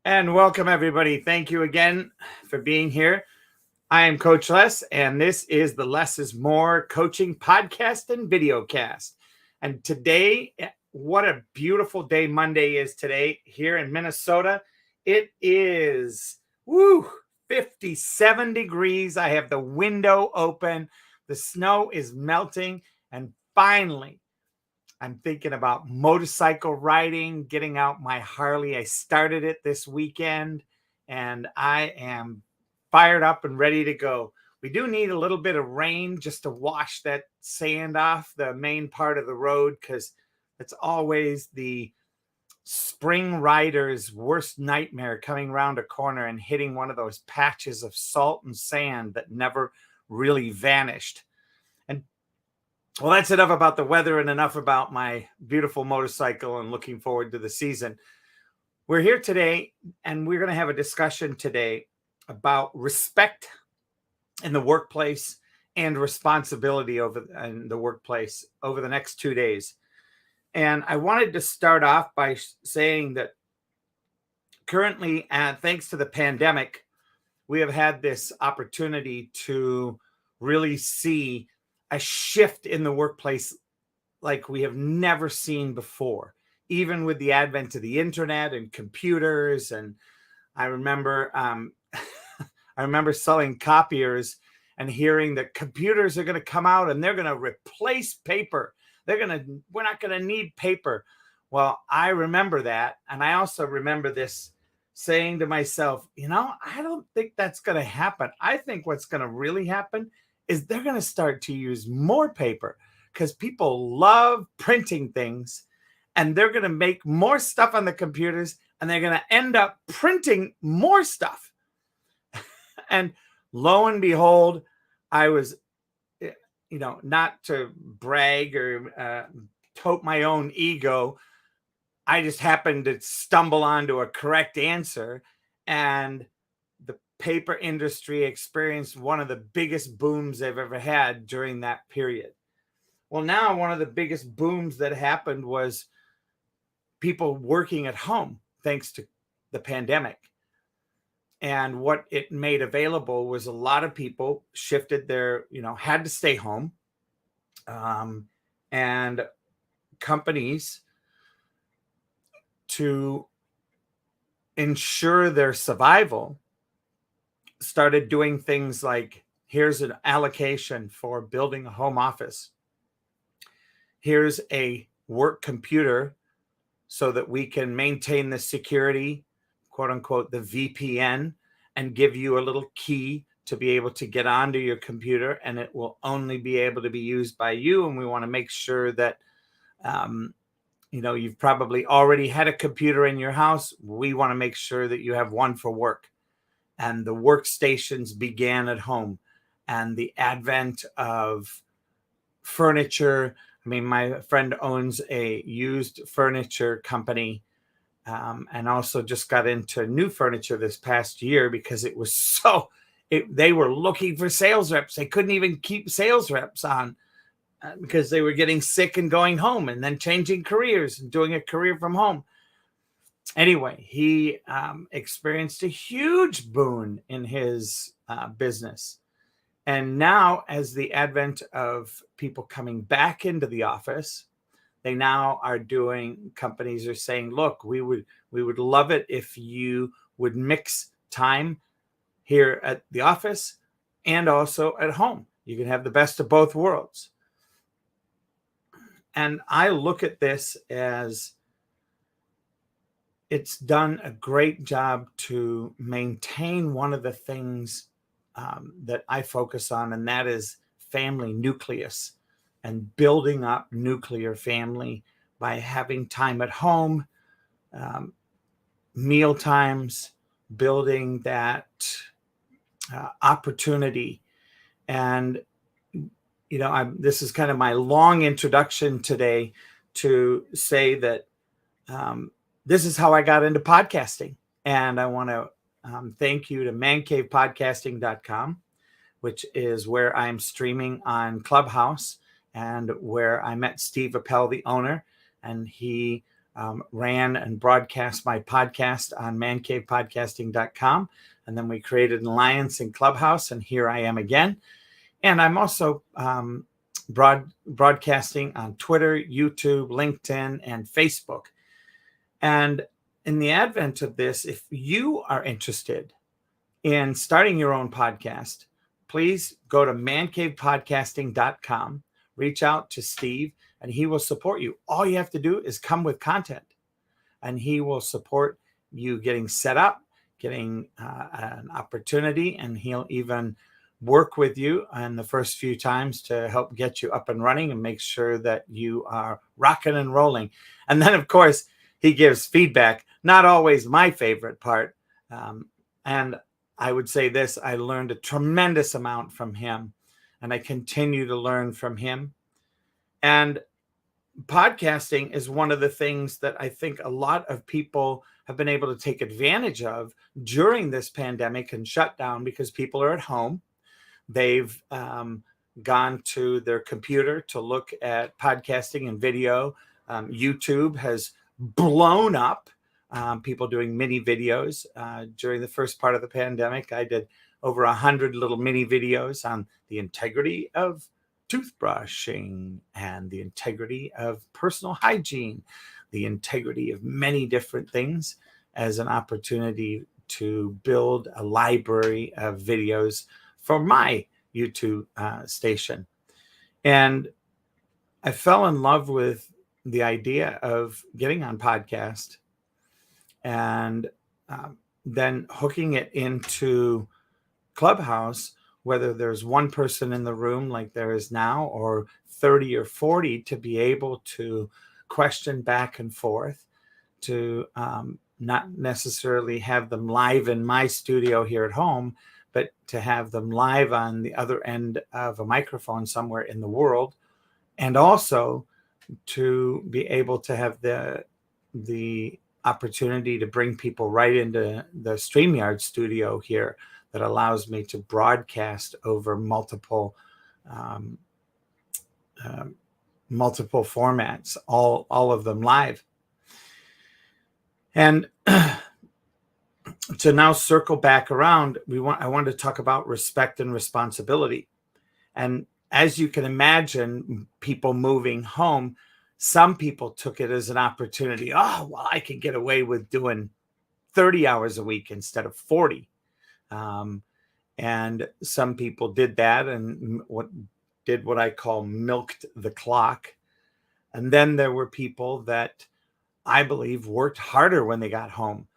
And welcome, everybody. Thank you again for being here. I am Coach Les, and this is the Less is More coaching podcast and video cast. And today, what a beautiful day Monday is today here in Minnesota. It is 57 degrees. I have the window open. The snow is melting. And finally, I'm thinking about motorcycle riding, getting out my Harley. I started it this weekend, and I am fired up and ready to go. We do need a little bit of rain just to wash that sand off the main part of the road, because it's always the spring rider's worst nightmare, coming around a corner and hitting one of those patches of salt and sand that never really vanished. Well, that's enough about the weather and enough about my beautiful motorcycle and looking forward to the season. We're here today, and we're going to have a discussion today about respect in the workplace and responsibility in the workplace over the next 2 days. And I wanted to start off by saying that currently, thanks to the pandemic, we have had this opportunity to really see a shift in the workplace like we have never seen before, even with the advent of the internet and computers. And I remember selling copiers and hearing that computers are going to come out and they're going to replace paper. We're not going to need paper. Well, I remember that. And I also remember this saying to myself, I don't think that's going to happen. I think what's going to really happen is they're going to start to use more paper, because people love printing things, and they're going to make more stuff on the computers, and they're going to end up printing more stuff. And lo and behold, I was, not to brag or tote my own ego, I just happened to stumble onto a correct answer, and the paper industry experienced one of the biggest booms they've ever had during that period. Well, now one of the biggest booms that happened was people working at home, thanks to the pandemic. And what it made available was a lot of people shifted had to stay home. And companies, to ensure their survival, started doing things like, here's an allocation for building a home office. Here's a work computer so that we can maintain the security, quote unquote, the VPN, and give you a little key to be able to get onto your computer, and it will only be able to be used by you. And we want to make sure that, you've probably already had a computer in your house. We want to make sure that you have one for work. And the workstations began at home, and the advent of furniture. I mean, my friend owns a used furniture company, and also just got into new furniture this past year because it was they were looking for sales reps. They couldn't even keep sales reps on because they were getting sick and going home, and then changing careers and doing a career from home. Anyway, he experienced a huge boon in his business. And now, as the advent of people coming back into the office, they now are companies are saying, look, we would love it if you would mix time here at the office and also at home. You can have the best of both worlds. And I look at this as it's done a great job to maintain one of the things that I focus on, and that is family nucleus and building up nuclear family by having time at home, um, meal times, building that opportunity. And this is kind of my long introduction today to say that this is how I got into podcasting. And I want to thank you to mancavepodcasting.com, which is where I'm streaming on Clubhouse and where I met Steve Appel, the owner, and he ran and broadcast my podcast on mancavepodcasting.com. And then we created an alliance in Clubhouse, and here I am again. And I'm also broadcasting on Twitter, YouTube, LinkedIn, and Facebook. And in the advent of this, if you are interested in starting your own podcast, please go to mancavepodcasting.com, reach out to Steve, and he will support you. All you have to do is come with content, and he will support you getting set up, getting an opportunity, and he'll even work with you on the first few times to help get you up and running and make sure that you are rocking and rolling. And then, of course, he gives feedback, not always my favorite part. And I would say this, I learned a tremendous amount from him, and I continue to learn from him. And podcasting is one of the things that I think a lot of people have been able to take advantage of during this pandemic and shutdown, because people are at home. They've gone to their computer to look at podcasting and video. YouTube has blown up. People doing mini videos. During the first part of the pandemic, I did over 100 little mini videos on the integrity of toothbrushing and the integrity of personal hygiene, the integrity of many different things, as an opportunity to build a library of videos for my YouTube station. And I fell in love with the idea of getting on podcast and then hooking it into Clubhouse, whether there's one person in the room like there is now, or 30 or 40, to be able to question back and forth, to not necessarily have them live in my studio here at home, but to have them live on the other end of a microphone somewhere in the world, and also to be able to have the opportunity to bring people right into the StreamYard studio here that allows me to broadcast over multiple formats, all of them live. And to now circle back around, I wanted to talk about respect and responsibility. And as you can imagine, people moving home, some people took it as an opportunity. Oh, well, I can get away with doing 30 hours a week instead of 40. And some people did that and what I call milked the clock. And then there were people that I believe worked harder when they got home,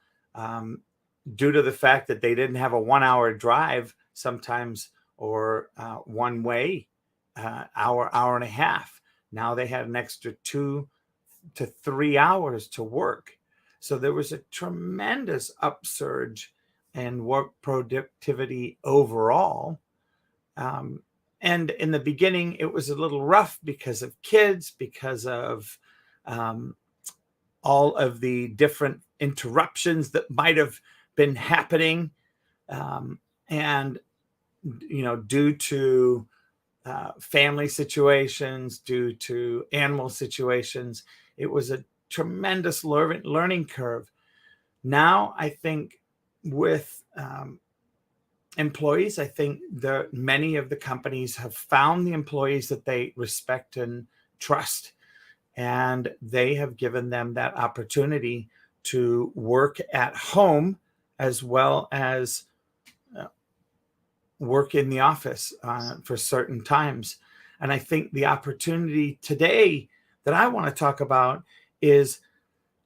due to the fact that they didn't have a 1 hour drive sometimes, or one way, hour and a half. Now they had an extra 2 to 3 hours to work. So there was a tremendous upsurge in work productivity overall. And in the beginning, it was a little rough because of kids, because of all of the different interruptions that might have been happening. And, due to family situations, due to animal situations, it was a tremendous learning curve. Now, I think with employees, I think many of the companies have found the employees that they respect and trust, and they have given them that opportunity to work at home as well as work in the office for certain times. And I think the opportunity today that I want to talk about is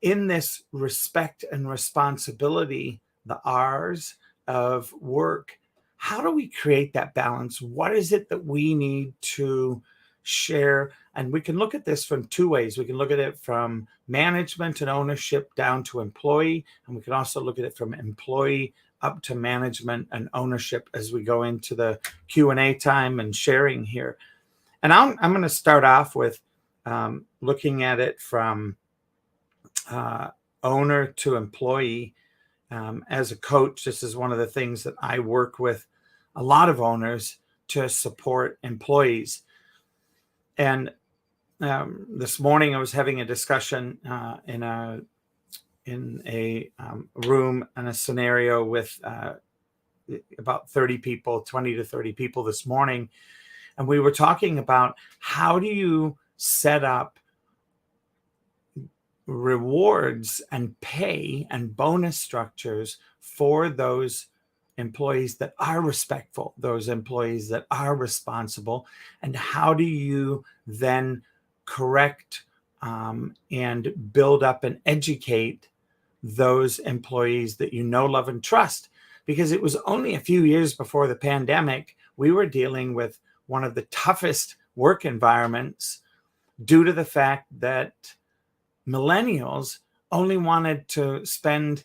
in this respect and responsibility, the R's of work, how do we create that balance? What is it that we need to share? And we can look at this from two ways. We can look at it from management and ownership down to employee, and we can also look at it from employee up to management and ownership as we go into the Q&A time and sharing here. And I'm going to start off with looking at it from owner to employee. As a coach, this is one of the things that I work with a lot of owners to support employees. And this morning I was having a discussion in a room and a scenario with about 30 people, 20 to 30 people this morning. And we were talking about how do you set up rewards and pay and bonus structures for those employees that are respectful, those employees that are responsible, and how do you then correct and build up and educate those employees that you know, love, and trust? Because it was only a few years before the pandemic, we were dealing with one of the toughest work environments due to the fact that millennials only wanted to spend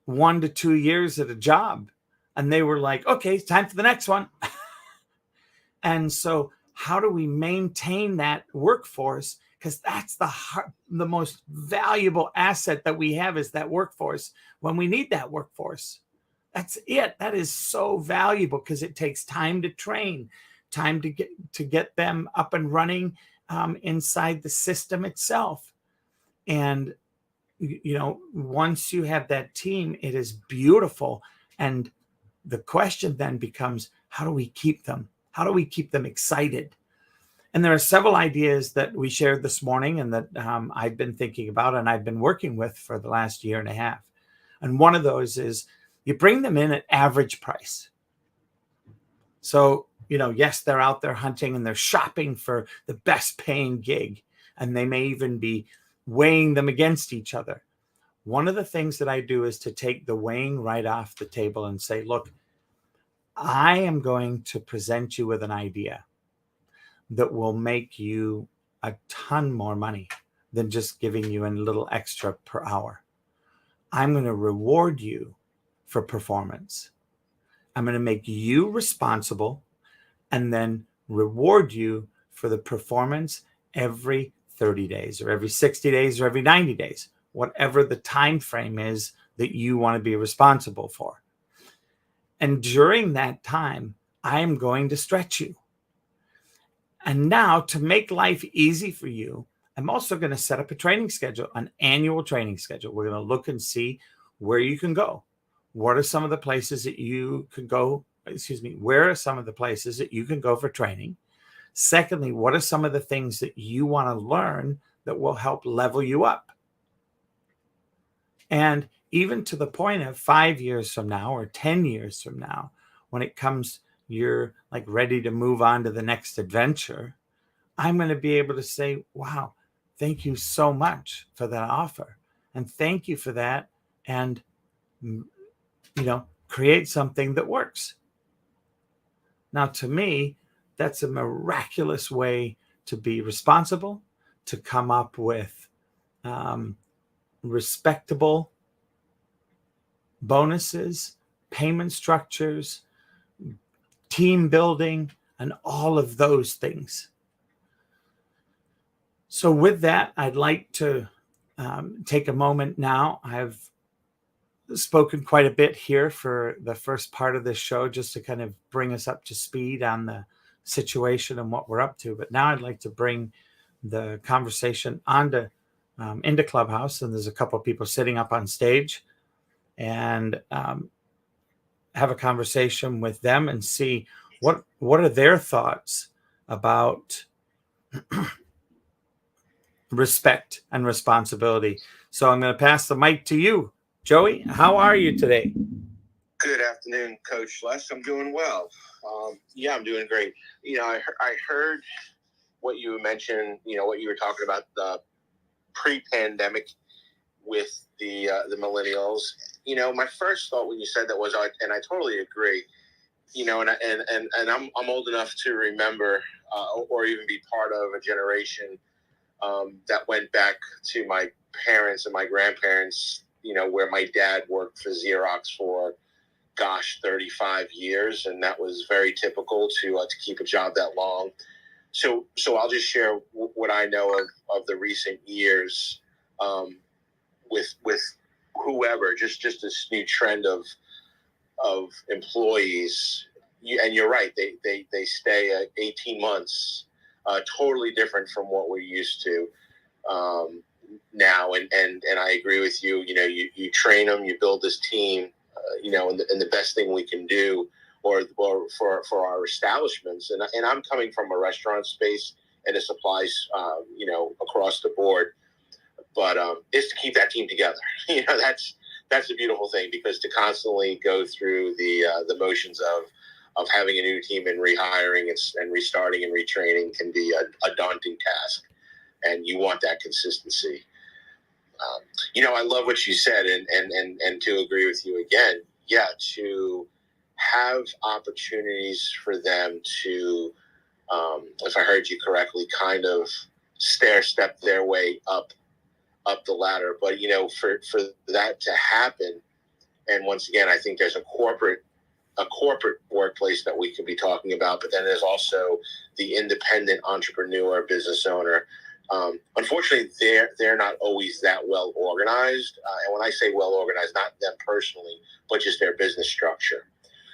1 to 2 years at a job. And they were like, okay, it's time for the next one. And so how do we maintain that workforce? Because that's the most valuable asset that we have, is that workforce when we need that workforce. That's it. That is so valuable because it takes time to train, time to get them up and running inside the system itself. And, you know, once you have that team, it is beautiful. And the question then becomes, how do we keep them? How do we keep them excited? And there are several ideas that we shared this morning and that I've been thinking about and I've been working with for the last year and a half. And one of those is you bring them in at average price. So, you know, yes, they're out there hunting and they're shopping for the best paying gig. And they may even be weighing them against each other. One of the things that I do is to take the weighing right off the table and say, look, I am going to present you with an idea that will make you a ton more money than just giving you a little extra per hour. I'm going to reward you for performance. I'm going to make you responsible and then reward you for the performance every 30 days or every 60 days or every 90 days, whatever the time frame is that you want to be responsible for. And during that time, I am going to stretch you. And now, to make life easy for you, I'm also going to set up a training schedule, an annual training schedule. We're going to look and see where you can go. What are some of the places that you can go? Where are some of the places that you can go for training? Secondly, what are some of the things that you want to learn that will help level you up? And even to the point of 5 years from now or 10 years from now, when it comes, you're like ready to move on to the next adventure, I'm going to be able to say, wow, thank you so much for that offer. And thank you for that. And, you know, create something that works. Now, to me, that's a miraculous way to be responsible, to come up with respectable bonuses, payment structures, team building, and all of those things. So with that, I'd like to take a moment now. I've spoken quite a bit here for the first part of this show, just to kind of bring us up to speed on the situation and what we're up to. But now I'd like to bring the conversation onto into Clubhouse, and there's a couple of people sitting up on stage, and have a conversation with them and see what are their thoughts about respect and responsibility. So I'm going to pass the mic to you, Joey. How are you today? Good afternoon, Coach Les. I'm doing well. Yeah, I'm doing great. You know, I heard what you mentioned, you know, what you were talking about, the pre-pandemic the millennials. My first thought when you said that was, and I totally agree. And I'm old enough to remember or even be part of a generation that went back to my parents and my grandparents. Where my dad worked for Xerox for 35 years, and that was very typical to keep a job that long. So I'll just share what I know of the recent years with whoever, just this new trend of employees. And you're right, they stay 18 months, totally different from what we're used to now. And I agree with you. You train them, you build this team. And the best thing we can do, or for our establishments, and I'm coming from a restaurant space, and it applies, across the board, but is to keep that team together. That's a beautiful thing, because to constantly go through the motions of having a new team and rehiring and restarting and retraining can be a daunting task, and you want that consistency. I love what you said, and to agree with you again, to have opportunities for them to, if I heard you correctly, kind of step their way up the ladder. But for that to happen, and once again, I think there's a corporate workplace that we could be talking about, but then there's also the independent entrepreneur, business owner. Unfortunately, they're not always that well organized. And when I say well organized, not them personally, but just their business structure.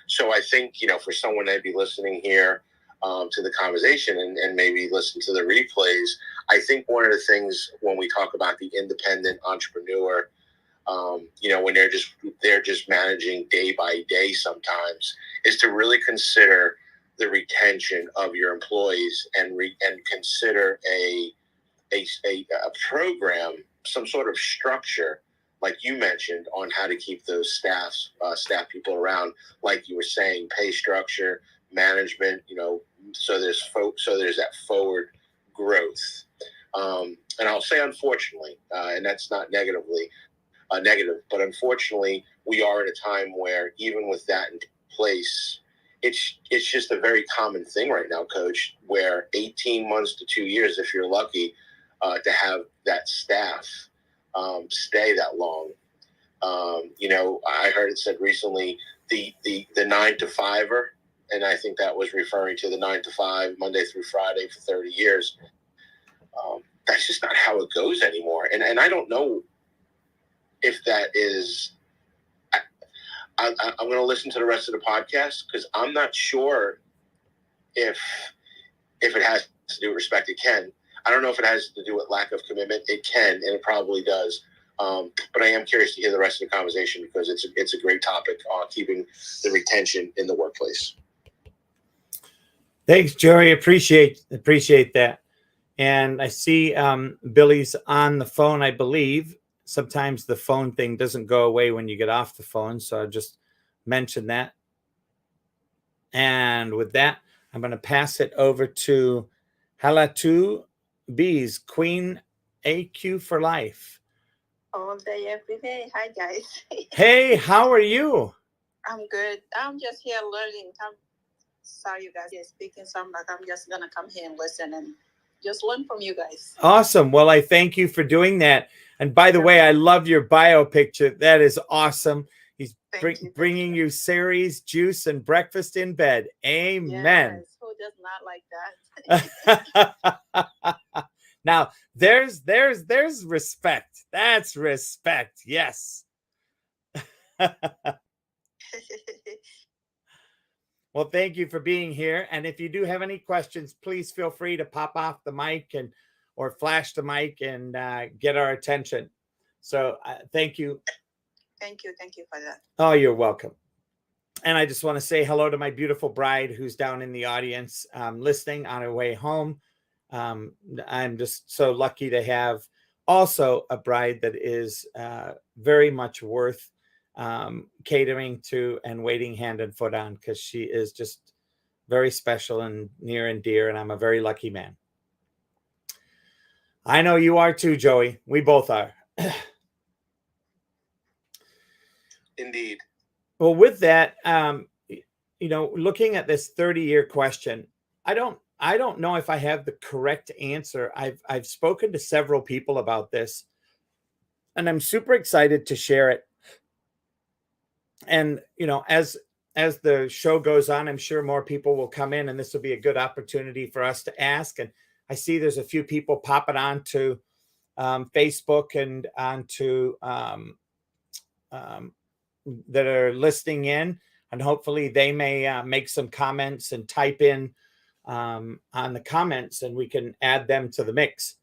So I think, for someone to be listening here to the conversation and maybe listen to the replays, I think one of the things when we talk about the independent entrepreneur, when they're just managing day by day sometimes, is to really consider the retention of your employees and consider a program, some sort of structure, like you mentioned, on how to keep those staff people around. Like you were saying, pay structure, management, so there's that forward growth. And I'll say, unfortunately, and that's not negative, but unfortunately, we are in a time where even with that in place, it's just a very common thing right now, Coach, where 18 months to 2 years, if you're lucky, to have that staff stay that long. I heard it said recently, the 9-to-5er, and I think that was referring to the 9-to-5, Monday through Friday for 30 years. That's just not how it goes anymore. And I don't know if that is. I'm going to listen to the rest of the podcast, because I'm not sure if it has to do with respect. It can. I don't know if it has to do with lack of commitment. It can, and it probably does. But I am curious to hear the rest of the conversation, because it's a great topic on keeping the retention in the workplace. Thanks, Joey. Appreciate that. And I see Billy's on the phone, I believe. Sometimes the phone thing doesn't go away when you get off the phone, so I'll just mention that. And with that, I'm going to pass it over to Halatu B's Queen AQ for Life. All day, every day. Hi, guys. Hey, how are you? I'm good. I'm just here learning. I'm sorry you guys are speaking some, but I'm just going to come here and listen and just learn from you guys. Awesome. Well, I thank you for doing that. And by the way, I love your bio picture. That is awesome. He's bringing you cereals, juice, and breakfast in bed. Amen. Yes, who does not like that? Now, there's respect. That's respect. Yes. Well, thank you for being here. And if you do have any questions, please feel free to pop off the mic or flash the mic and get our attention. So thank you. Thank you for that. Oh, you're welcome. And I just want to say hello to my beautiful bride who's down in the audience listening on her way home. I'm just so lucky to have also a bride that is very much worth catering to and waiting hand and foot on, because she is just very special and near and dear, and I'm a very lucky man. I know you are too, Joey. We both are. Indeed. Well, with that, looking at this 30-year question, I don't know if I have the correct answer. I've spoken to several people about this, and I'm super excited to share it. And as the show goes on, I'm sure more people will come in, and this will be a good opportunity for us to ask. And I see there's a few people popping onto Facebook and onto that are listening in, and hopefully they may make some comments and type in on the comments, and we can add them to the mix.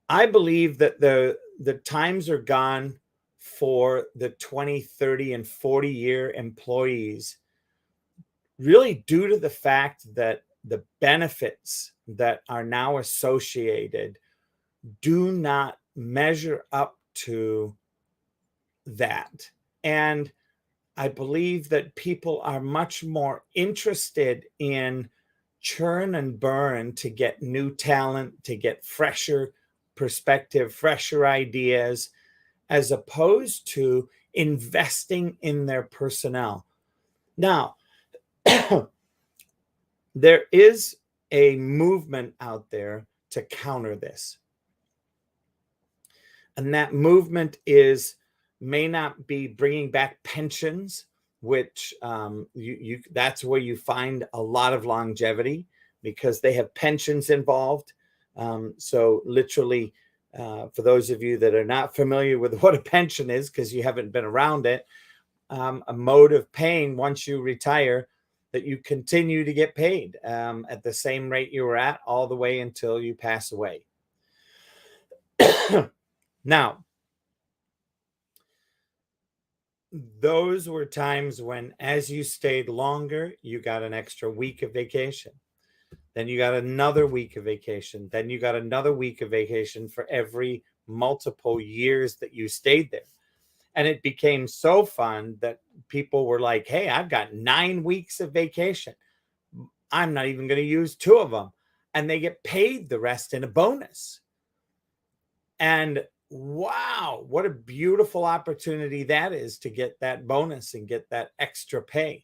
I believe that the times are gone for the 20, 30, and 40-year employees, really due to the fact that the benefits that are now associated do not measure up to that. And I believe that people are much more interested in churn and burn to get new talent, to get fresher perspective, fresher ideas, as opposed to investing in their personnel. Now, there is a movement out there to counter this. And that movement may not be bringing back pensions, which that's where you find a lot of longevity, because they have pensions involved. So literally, for those of you that are not familiar with what a pension is, because you haven't been around it, a mode of paying once you retire that you continue to get paid at the same rate you were at all the way until you pass away. Now, those were times when, as you stayed longer, you got an extra week of vacation. Then you got another week of vacation. Then you got another week of vacation for every multiple years that you stayed there. And it became so fun that people were like, hey, I've got 9 weeks of vacation. I'm not even going to use 2 of them. And they get paid the rest in a bonus. And wow, what a beautiful opportunity that is to get that bonus and get that extra pay.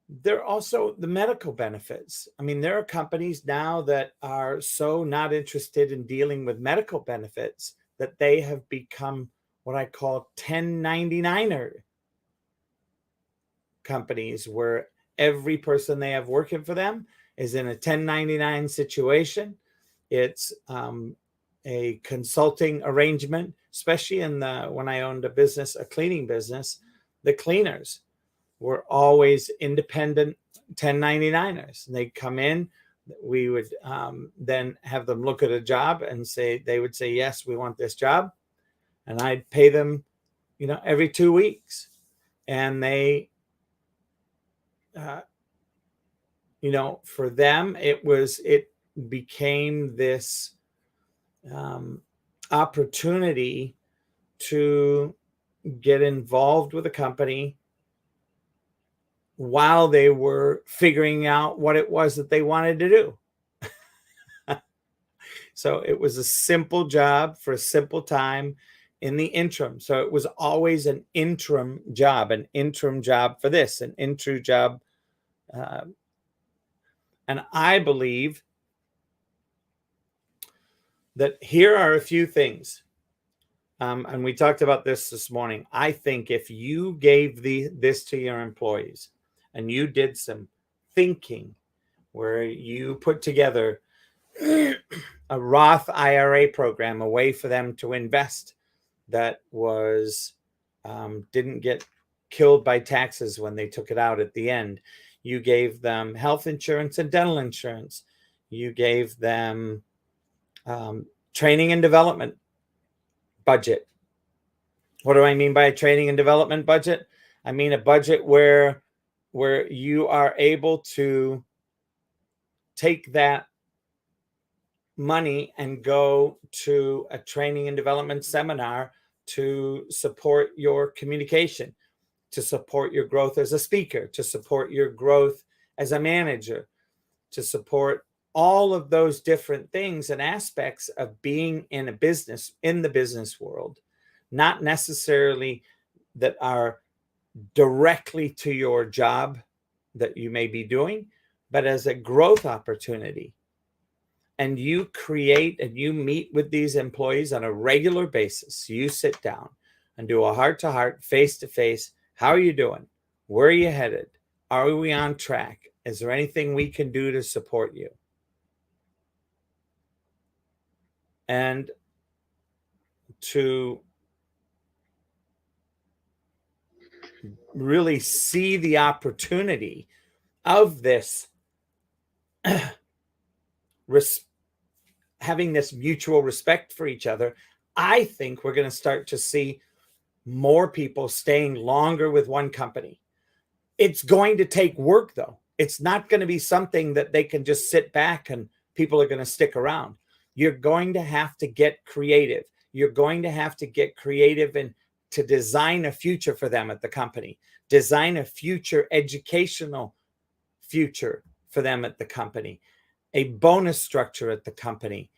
There are also the medical benefits. I mean, there are companies now that are so not interested in dealing with medical benefits that they have become what I call 1099er companies, where every person they have working for them is in a 1099 situation. It's a consulting arrangement, especially when I owned a cleaning business. The cleaners were always independent 1099ers. And they'd come in, we would then have them look at a job and they would say, yes, we want this job. And I'd pay them, every 2 weeks. And they, for them, it became this opportunity to get involved with a company while they were figuring out what it was that they wanted to do. So it was a simple job for a simple time in the interim. So it was always an interim job for this, an interim job. And I believe that here are a few things. And we talked about this morning. I think if you gave this to your employees and you did some thinking where you put together a Roth IRA program, a way for them to invest that was didn't get killed by taxes when they took it out at the end. You gave them health insurance and dental insurance. You gave them training and development budget. What do I mean by a training and development budget? I mean a budget where you are able to take that money and go to a training and development seminar to support your communication, to support your growth as a speaker, to support your growth as a manager, to support all of those different things and aspects of being in a business, in the business world, not necessarily that are directly to your job that you may be doing, but as a growth opportunity. And you create and you meet with these employees on a regular basis. You sit down and do a heart-to-heart, face-to-face. How are you doing? Where are you headed? Are we on track? Is there anything we can do to support you? And to really see the opportunity of this having this mutual respect for each other, I think we're going to start to see more people staying longer with one company. It's going to take work, though. It's not going to be something that they can just sit back and people are going to stick around. You're going to have to get creative. You're going to have to get creative and to design a future for them at the company, design a future educational future for them at the company, a bonus structure at the company,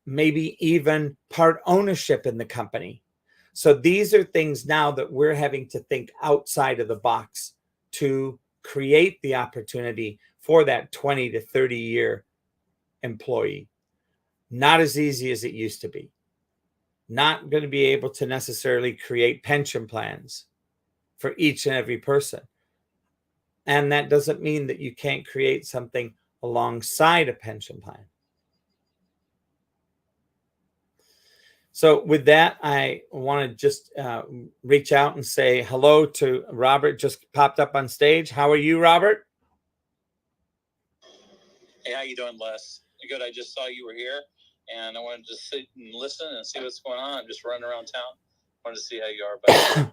maybe even part ownership in the company. So these are things now that we're having to think outside of the box to create the opportunity for that 20 to 30 year employee. Not as easy as it used to be. Not going to be able to necessarily create pension plans for each and every person. And that doesn't mean that you can't create something alongside a pension plan. So with that, I want to just reach out and say hello to Robert. Just popped up on stage. How are you, Robert? Hey, how you doing, Les? Good. I just saw you were here, and I wanted to sit and listen and see what's going on. I'm just running around town. Wanted to see how you are, buddy.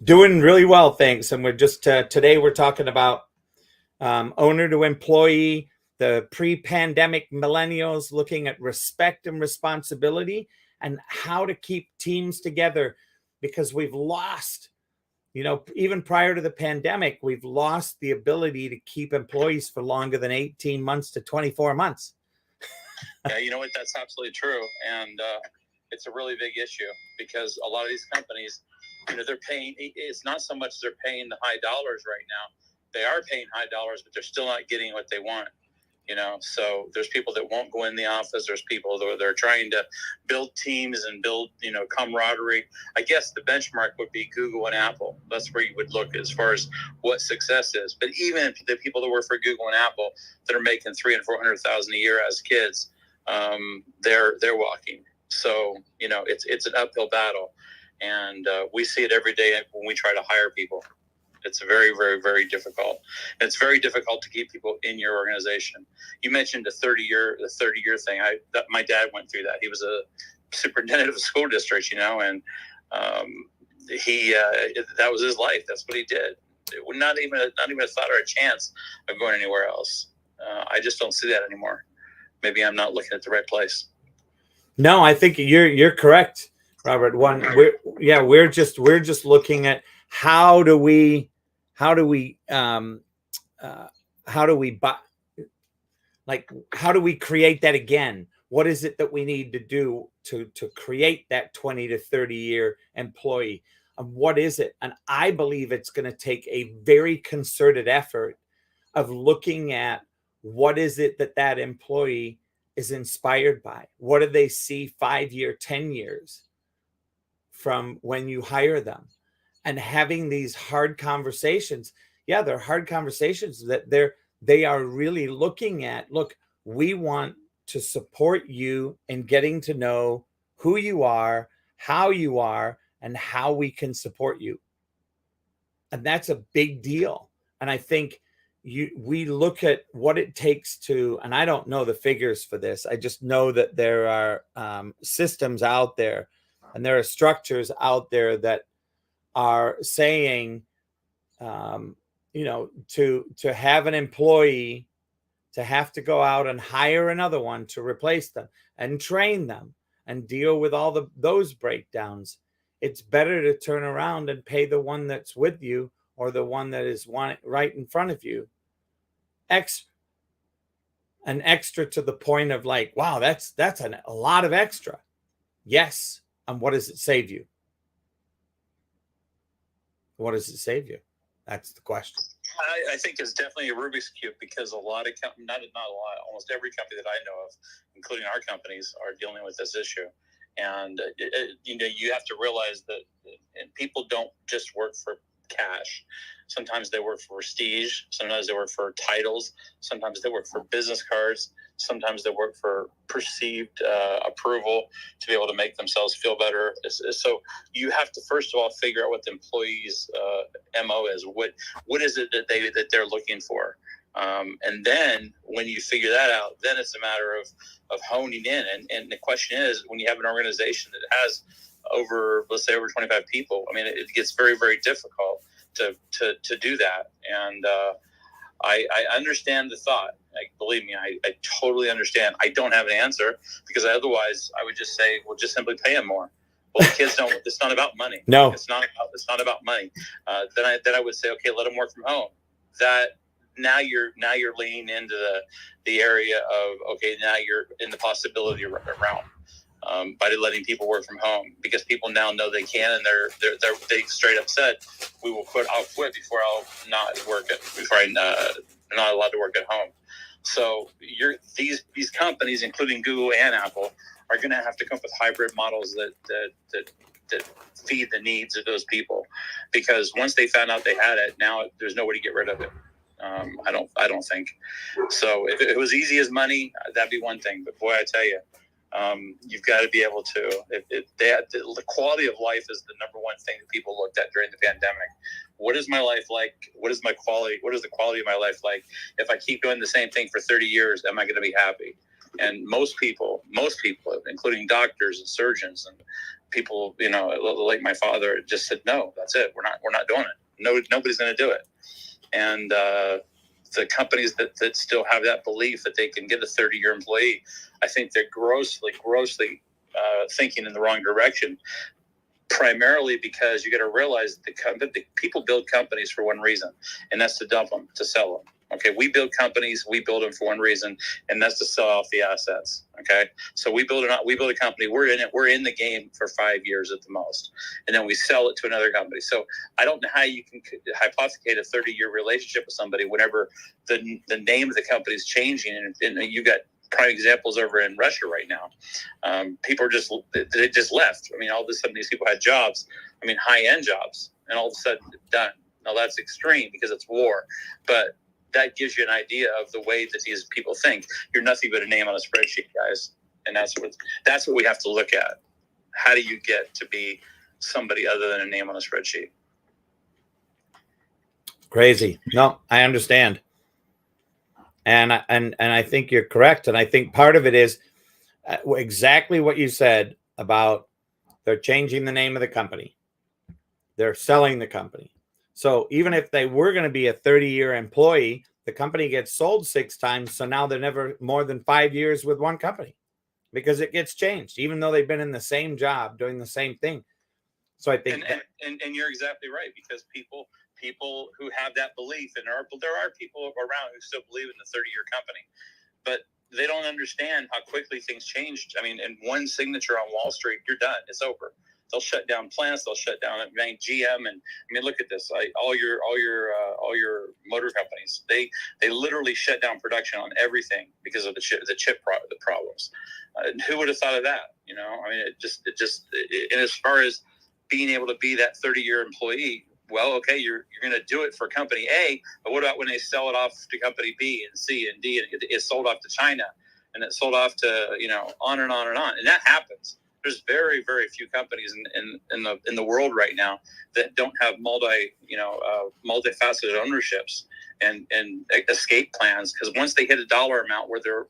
Doing really well, thanks. And we're just today we're talking about owner to employee, the pre-pandemic millennials, looking at respect and responsibility and how to keep teams together, because we've lost, even prior to the pandemic, we've lost the ability to keep employees for longer than 18 months to 24 months. Yeah, you know what? That's absolutely true. And it's a really big issue because a lot of these companies, they're paying, it's not so much they're paying the high dollars right now. They are paying high dollars, but they're still not getting what they want. So there's people that won't go in the office. There's people that are trying to build teams and build, camaraderie. I guess the benchmark would be Google and Apple. That's where you would look as far as what success is. But even the people that work for Google and Apple that are making $300,000 and $400,000 a year as kids, they're walking. So, it's an uphill battle. And we see it every day when we try to hire people. It's very, very, very difficult. And it's very difficult to keep people in your organization. You mentioned the 30-year thing. My dad went through that. He was a superintendent of a school district, and that was his life. That's what he did. Not even a thought or a chance of going anywhere else. I just don't see that anymore. Maybe I'm not looking at the right place. No, I think you're correct, Robert. We're just looking at how do we create that again? What is it that we need to do to create that 20 to 30 year employee? What is it? And I believe it's going to take a very concerted effort of looking at what is it that employee is inspired by. What do they see 5 year, 10 years from when you hire them? And having these hard conversations. Yeah, they're hard conversations that they are really looking at. Look, we want to support you in getting to know who you are, how you are, and how we can support you. And that's a big deal. And I think we look at what it takes to, and I don't know the figures for this. I just know that there are systems out there and there are structures out there that are saying, to have an employee, to have to go out and hire another one to replace them and train them and deal with all those breakdowns. It's better to turn around and pay the one that's with you or the one that is right in front of you an extra to the point of like, wow, that's a lot of extra. Yes. And what does it save you? What does it save you? That's the question. I think it's definitely a Rubik's Cube, because a lot of not a lot, almost every company that I know of, including our companies, are dealing with this issue. And you have to realize that people don't just work for cash. Sometimes they work for prestige. Sometimes they work for titles. Sometimes they work for business cards. Sometimes they work for perceived approval to be able to make themselves feel better. So you have to first of all figure out what the employee's MO is. What is it that they're looking for? And then when you figure that out, then it's a matter of honing in. And the question is, when you have an organization that has let's say over 25 people, I mean, it gets very, very difficult to do that. And I understand the thought. Like, believe me, I totally understand. I don't have an answer, because otherwise I would just say, well, just simply pay them more. Well, the kids don't. It's not about money. No, it's not about money. Then I would say, okay, let them work from home. That now you're leaning into the area of, okay, now you're in the possibility realm. By letting people work from home, because people now know they can, and they straight up said, I'll quit before I'll not work before I'm not allowed to work at home. So these companies, including Google and Apple, are going to have to come up with hybrid models that feed the needs of those people, because once they found out they had it, now there's no way to get rid of it. I don't think so. If it was easy as money, that'd be one thing. But boy, I tell you, you've got to be able to. The quality of life is the number one thing that people looked at during the pandemic. What is my life like? What is my quality? What is the quality of my life like? If I keep doing the same thing for 30 years, am I going to be happy? And most people, including doctors and surgeons and people, like my father, just said, no, that's it. We're not doing it. No, nobody's going to do it. And the companies that still have that belief that they can get a 30-year employee, I think they're grossly thinking in the wrong direction. Primarily because you got to realize the people build companies for one reason, and that's to dump them, to sell them. Okay, we build companies, we build them for one reason, and that's to sell off the assets. Okay, so we build a company, we're in it, we're in the game for 5 years at the most, and then we sell it to another company. So I don't know how you can hypothecate a 30-year relationship with somebody whenever the name of the company is changing, and you got prime examples over in Russia right now. People they just left. I mean, all of a sudden these people had jobs, I mean, high-end jobs, and all of a sudden done. Now that's extreme because it's war, but that gives you an idea of the way that these people think. You're nothing but a name on a spreadsheet, guys. And that's what we have to look at. How do you get to be somebody other than a name on a spreadsheet? Crazy. No, I understand. And I think you're correct. And I think part of it is exactly what you said about they're changing the name of the company. They're selling the company. So even if they were going to be a 30-year employee, the company gets sold 6 times. So now they're never more than 5 years with one company because it gets changed, even though they've been in the same job doing the same thing. So I think, and you're exactly right, because people who have that belief, and there are people around who still believe in the 30-year company, but they don't understand how quickly things changed. I mean, in one signature on Wall Street, you're done. It's over. They'll shut down plants. They'll shut down GM, and I mean, look at this. All your motor companies. They literally shut down production on everything because of the chip problems. Who would have thought of that? I mean, and as far as being able to be that 30-year employee, well, okay, you're going to do it for company A, but what about when they sell it off to company B and C and D, and it's sold off to China, and it's sold off to on and on and on, and that happens. There's very, very few companies in the world right now that don't have multifaceted ownerships and escape plans, because once they hit a dollar amount where they're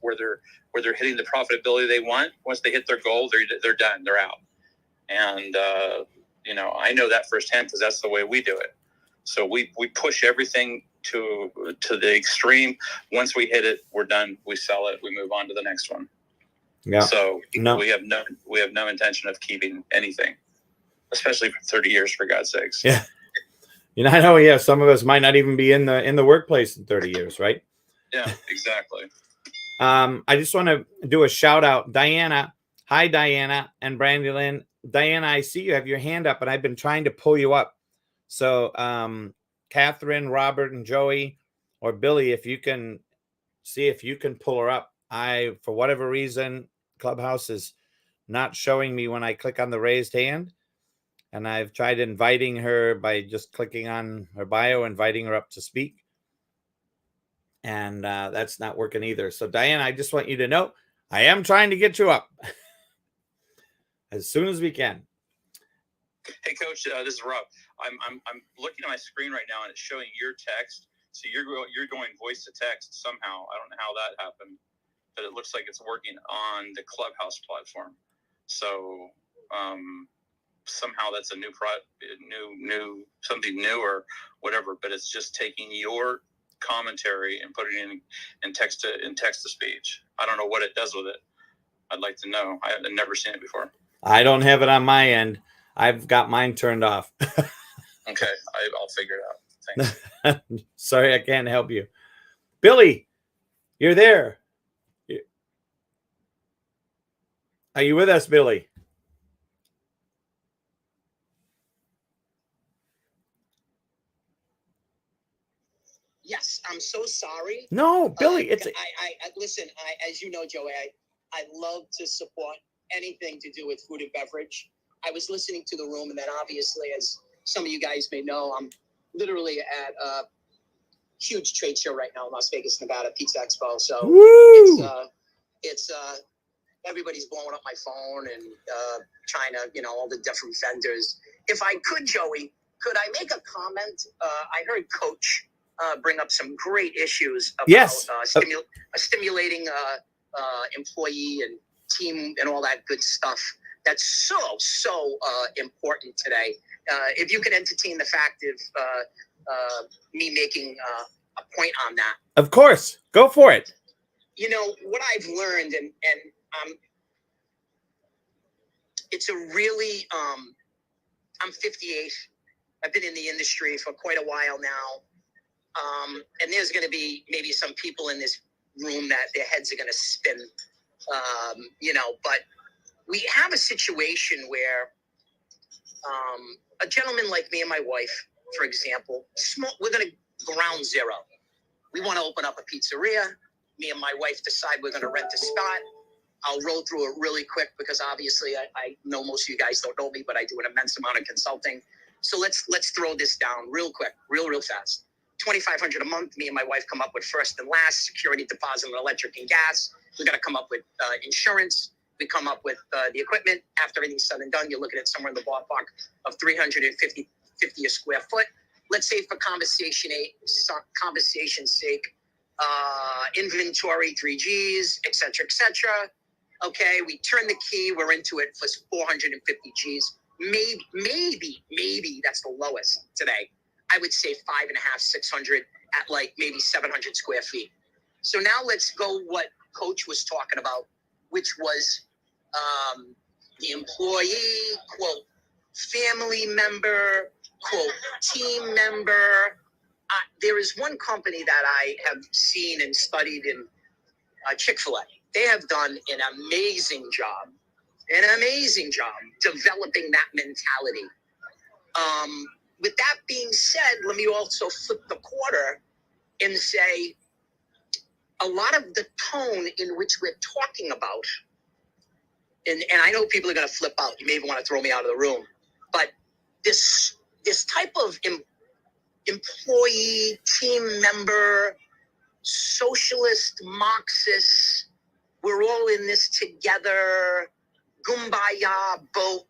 hitting the profitability they want, once they hit their goal, they're done, they're out. And I know that firsthand because that's the way we do it. So we push everything to the extreme. Once we hit it, we're done. We sell it. We move on to the next one. Yeah. So we have no intention of keeping anything, especially for 30 years, for God's sakes. Yeah. I know. Yeah. Some of us might not even be in the workplace in 30 years, right? Yeah, exactly. I just want to do a shout out. Diana. Hi, Diana and Brandylin. Diana, I see you have your hand up, and I've been trying to pull you up. So, Catherine, Robert, and Joey, or Billy, if you can see if you can pull her up. For whatever reason, Clubhouse is not showing me when I click on the raised hand. And I've tried inviting her by just clicking on her bio, inviting her up to speak. And that's not working either. So, Diane, I just want you to know I am trying to get you up as soon as we can. Hey, Coach, this is Rob. I'm looking at my screen right now, and it's showing your text. So you're going voice to text somehow. I don't know how that happened, but it looks like it's working on the Clubhouse platform. So somehow that's a new something new or whatever. But it's just taking your commentary and putting it in text to speech. I don't know what it does with it. I'd like to know. I've never seen it before. I don't have it on my end. I've got mine turned off. Okay, I'll figure it out. Thanks. Sorry, I can't help you. Billy, you're there. Are you with us, Billy? Yes, I'm so sorry. No, Billy, it's. I listen. As you know, Joey, I love to support anything to do with food and beverage. I was listening to the room, and then obviously, as some of you guys may know, I'm literally at a huge trade show right now in Las Vegas, Nevada, Pizza Expo. So it's everybody's blowing up my phone and trying to, all the different vendors. If I could, Joey, could I make a comment? I heard Coach bring up some great issues about stimulating employee and team and all that good stuff. That's so important today. If you can entertain the fact of me making a point on that. Of course. Go for it. What I've learned, and it's a really, I'm 58. I've been in the industry for quite a while now. And there's going to be maybe some people in this room that their heads are going to spin, but we have a situation where a gentleman like me and my wife, for example, we're going to ground zero. We want to open up a pizzeria. Me and my wife decide we're going to rent a spot. I'll roll through it really quick because obviously I know most of you guys don't know me, but I do an immense amount of consulting. So let's throw this down real quick, real fast. $2,500 a month. Me and my wife come up with first and last security deposit on electric and gas. We got to come up with insurance. We come up with the equipment. After everything's said and done, you're looking at somewhere in the ballpark of $350 a square foot. Let's say for conversation's sake, inventory, 3Gs, et cetera. Okay, we turn the key. We're into it for 450 Gs. Maybe that's the lowest today. I would say 550, 600 at like maybe 700 square feet. So now let's go what Coach was talking about, which was the employee, quote, family member, quote, team member. There is one company that I have seen and studied in Chick-fil-A. They have done an amazing job developing that mentality. With that being said, let me also flip the quarter and say a lot of the tone in which we're talking about, and I know people are going to flip out. You may even want to throw me out of the room, but this type of employee, team member, socialist, Marxist, we're all in this together, kumbaya boat,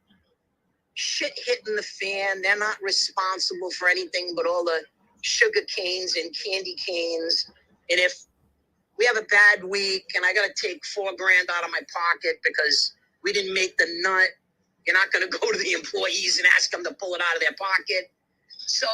shit hitting the fan. They're not responsible for anything but all the sugar canes and candy canes. And if we have a bad week and I got to take $4,000 out of my pocket because we didn't make the nut, you're not going to go to the employees and ask them to pull it out of their pocket. So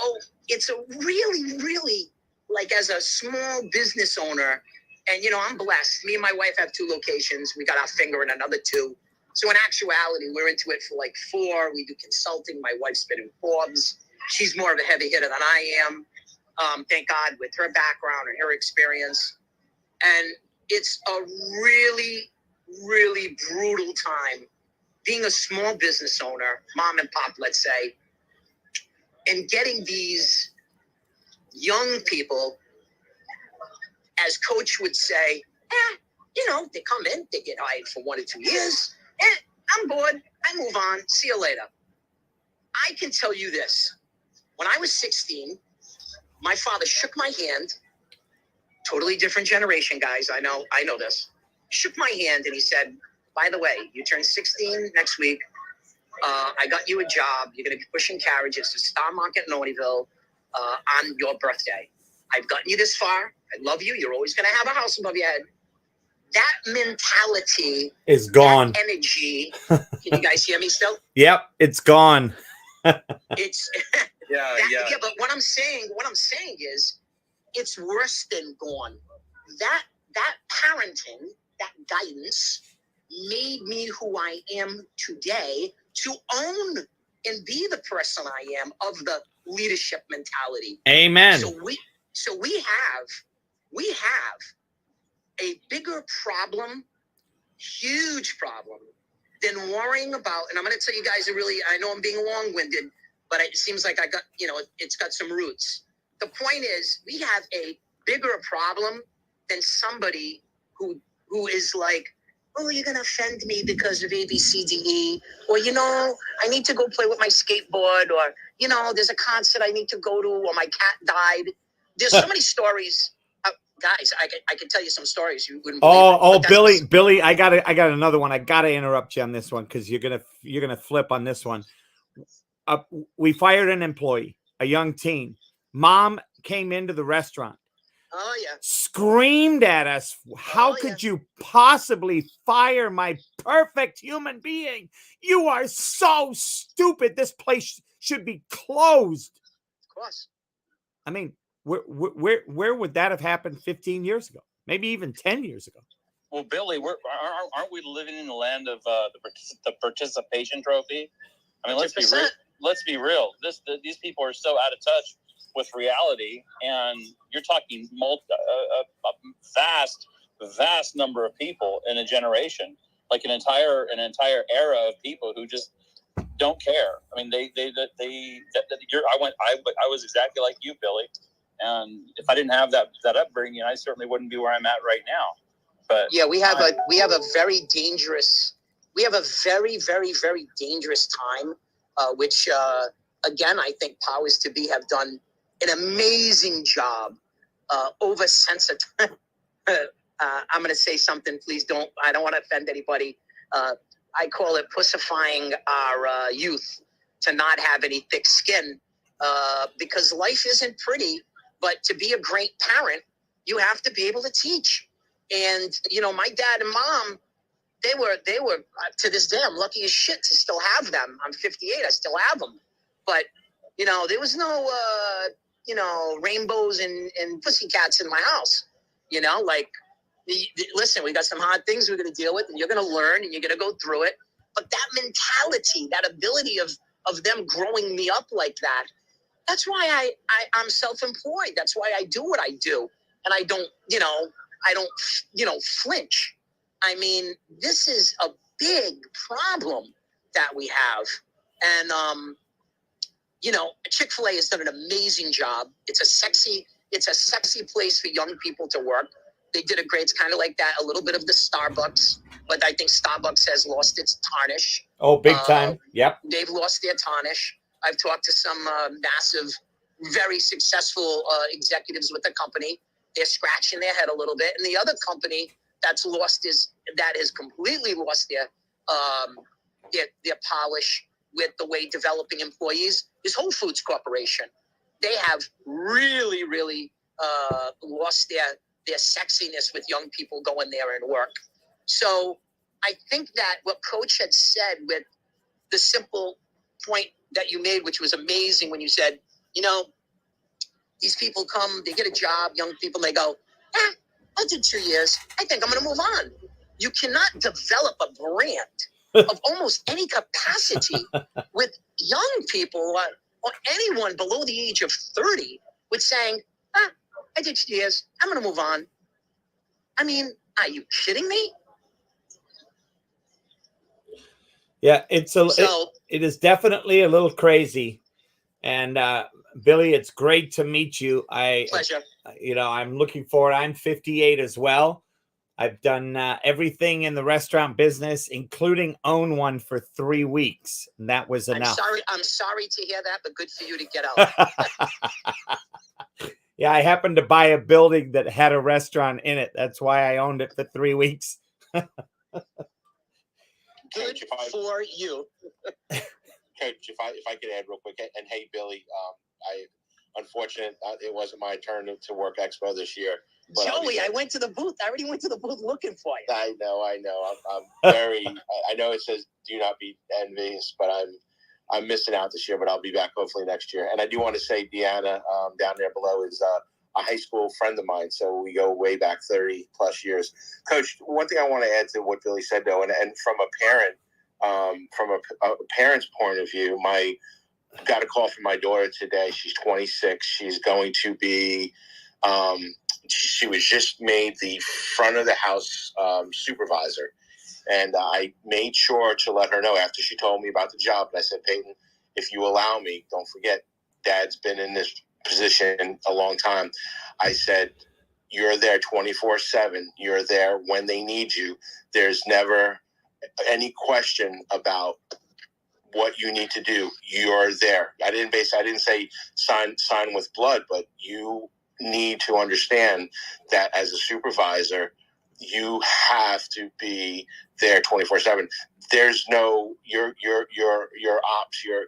it's a really, like as a small business owner, and I'm blessed. Me and my wife have 2 locations. We got our finger in another 2. So in actuality, we're into it for like 4. We do consulting. My wife's been in Forbes. She's more of a heavy hitter than I am. Thank God, with her background and her experience. And it's a really, really brutal time being a small business owner, mom and pop, let's say, and getting these young people, as Coach would say, they come in, they get hired for 1 or 2 years, I'm bored, I move on, see you later. I can tell you this. When I was 16, my father shook my hand, totally different generation, guys, I know this, shook my hand and he said, by the way, you turn 16 next week, I got you a job, you're going to be pushing carriages to Star Market in Orneyville on your birthday. I've gotten you this far, I love you, you're always going to have a house above your head. That mentality is gone. That energy. Can you guys hear me still? Yep, it's gone. It's Yeah. But what I'm saying is, it's worse than gone. That parenting, that guidance, made me who I am today to own and be the person I am of the leadership mentality. Amen. So we have a bigger problem, huge problem, than worrying about, and I'm going to tell you guys I know I'm being long-winded, but it seems like it's got some roots. The point is, we have a bigger problem than somebody who is like, oh, you're going to offend me because of A, B, C, D, E, or, I need to go play with my skateboard, or, there's a concert I need to go to, or my cat died. There's so many stories. Guys, I can tell you some stories you wouldn't believe. Billy, I got another one. I got to interrupt you on this one because you're gonna flip on this one. We fired an employee, a young teen. Mom came into the restaurant. Oh yeah. Screamed at us. How could you possibly fire my perfect human being? You are so stupid. This place should be closed. Of course. I mean, where would that have happened 15 years ago? Maybe even 10 years ago. Well, Billy, aren't we living in the land of the participation trophy? I mean, let's be real. These people are so out of touch with reality, and you're talking a vast number of people in a generation, like an entire era of people who just don't care. I mean, I was exactly like you, Billy. And if I didn't have that upbringing, I certainly wouldn't be where I'm at right now. But yeah, we have a very dangerous, very, very dangerous time, which again, I think powers to be have done an amazing job over sensitizing. I'm going to say something. Please don't. I don't want to offend anybody. I call it pussifying our youth to not have any thick skin, because life isn't pretty. But to be a great parent, you have to be able to teach. And my dad and mom, they were to this day, I'm lucky as shit to still have them. I'm 58, I still have them. But there was no rainbows and pussycats in my house. Listen, we got some hard things we're going to deal with, and you're going to learn, and you're going to go through it. But that mentality, that ability of them growing me up like that, that's why I'm self-employed. That's why I do what I do. And I don't flinch. I mean, this is a big problem that we have. And, Chick-fil-A has done an amazing job. It's a sexy place for young people to work. They did a great, it's kind of like that, a little bit of the Starbucks, but I think Starbucks has lost its tarnish. Oh, big time. Yep. They've lost their tarnish. I've talked to some massive, very successful executives with the company. They're scratching their head a little bit. And the other company that has completely lost their polish with the way developing employees is Whole Foods Corporation. They have really, really lost their sexiness with young people going there and work. So I think that what Coach had said with the simple point that you made, which was amazing when you said, these people come, they get a job, young people, they go, I did 2 years. I think I'm going to move on. You cannot develop a brand of almost any capacity with young people or anyone below the age of 30 with saying, I did 2 years. I'm going to move on. I mean, Are you kidding me? Yeah, it is definitely a little crazy. And Billy, it's great to meet you. Pleasure. I'm looking forward. I'm 58 as well. I've done everything in the restaurant business, including own one for 3 weeks. And that was enough. I'm sorry to hear that, but good for you to get out. Yeah, I happened to buy a building that had a restaurant in it. That's why I owned it for 3 weeks. Good for you. Coach, if I could add real quick, and hey, Billy, unfortunate it wasn't my turn to work Expo this year. But Joey, I went to the booth. I already went to the booth looking for you. I know. I'm very. I know it says do not be envious, but I'm missing out this year. But I'll be back hopefully next year. And I do want to say, Deanna, down there below is a high school friend of mine, so we go way back 30 plus years. Coach, one thing I want to add to what Billy said though, and from a parent. From a parent's point of view, got a call from my daughter today. She's 26. She's going to be, she was just made the front of the house supervisor. And I made sure to let her know after she told me about the job. And I said, Peyton, if you allow me, don't forget, Dad's been in this position a long time. I said, you're there 24/7. You're there when they need you. There's never any question about what you need to do. You're there. I didn't say sign with blood, but you need to understand that as a supervisor, you have to be there 24/7. There's no your ops, your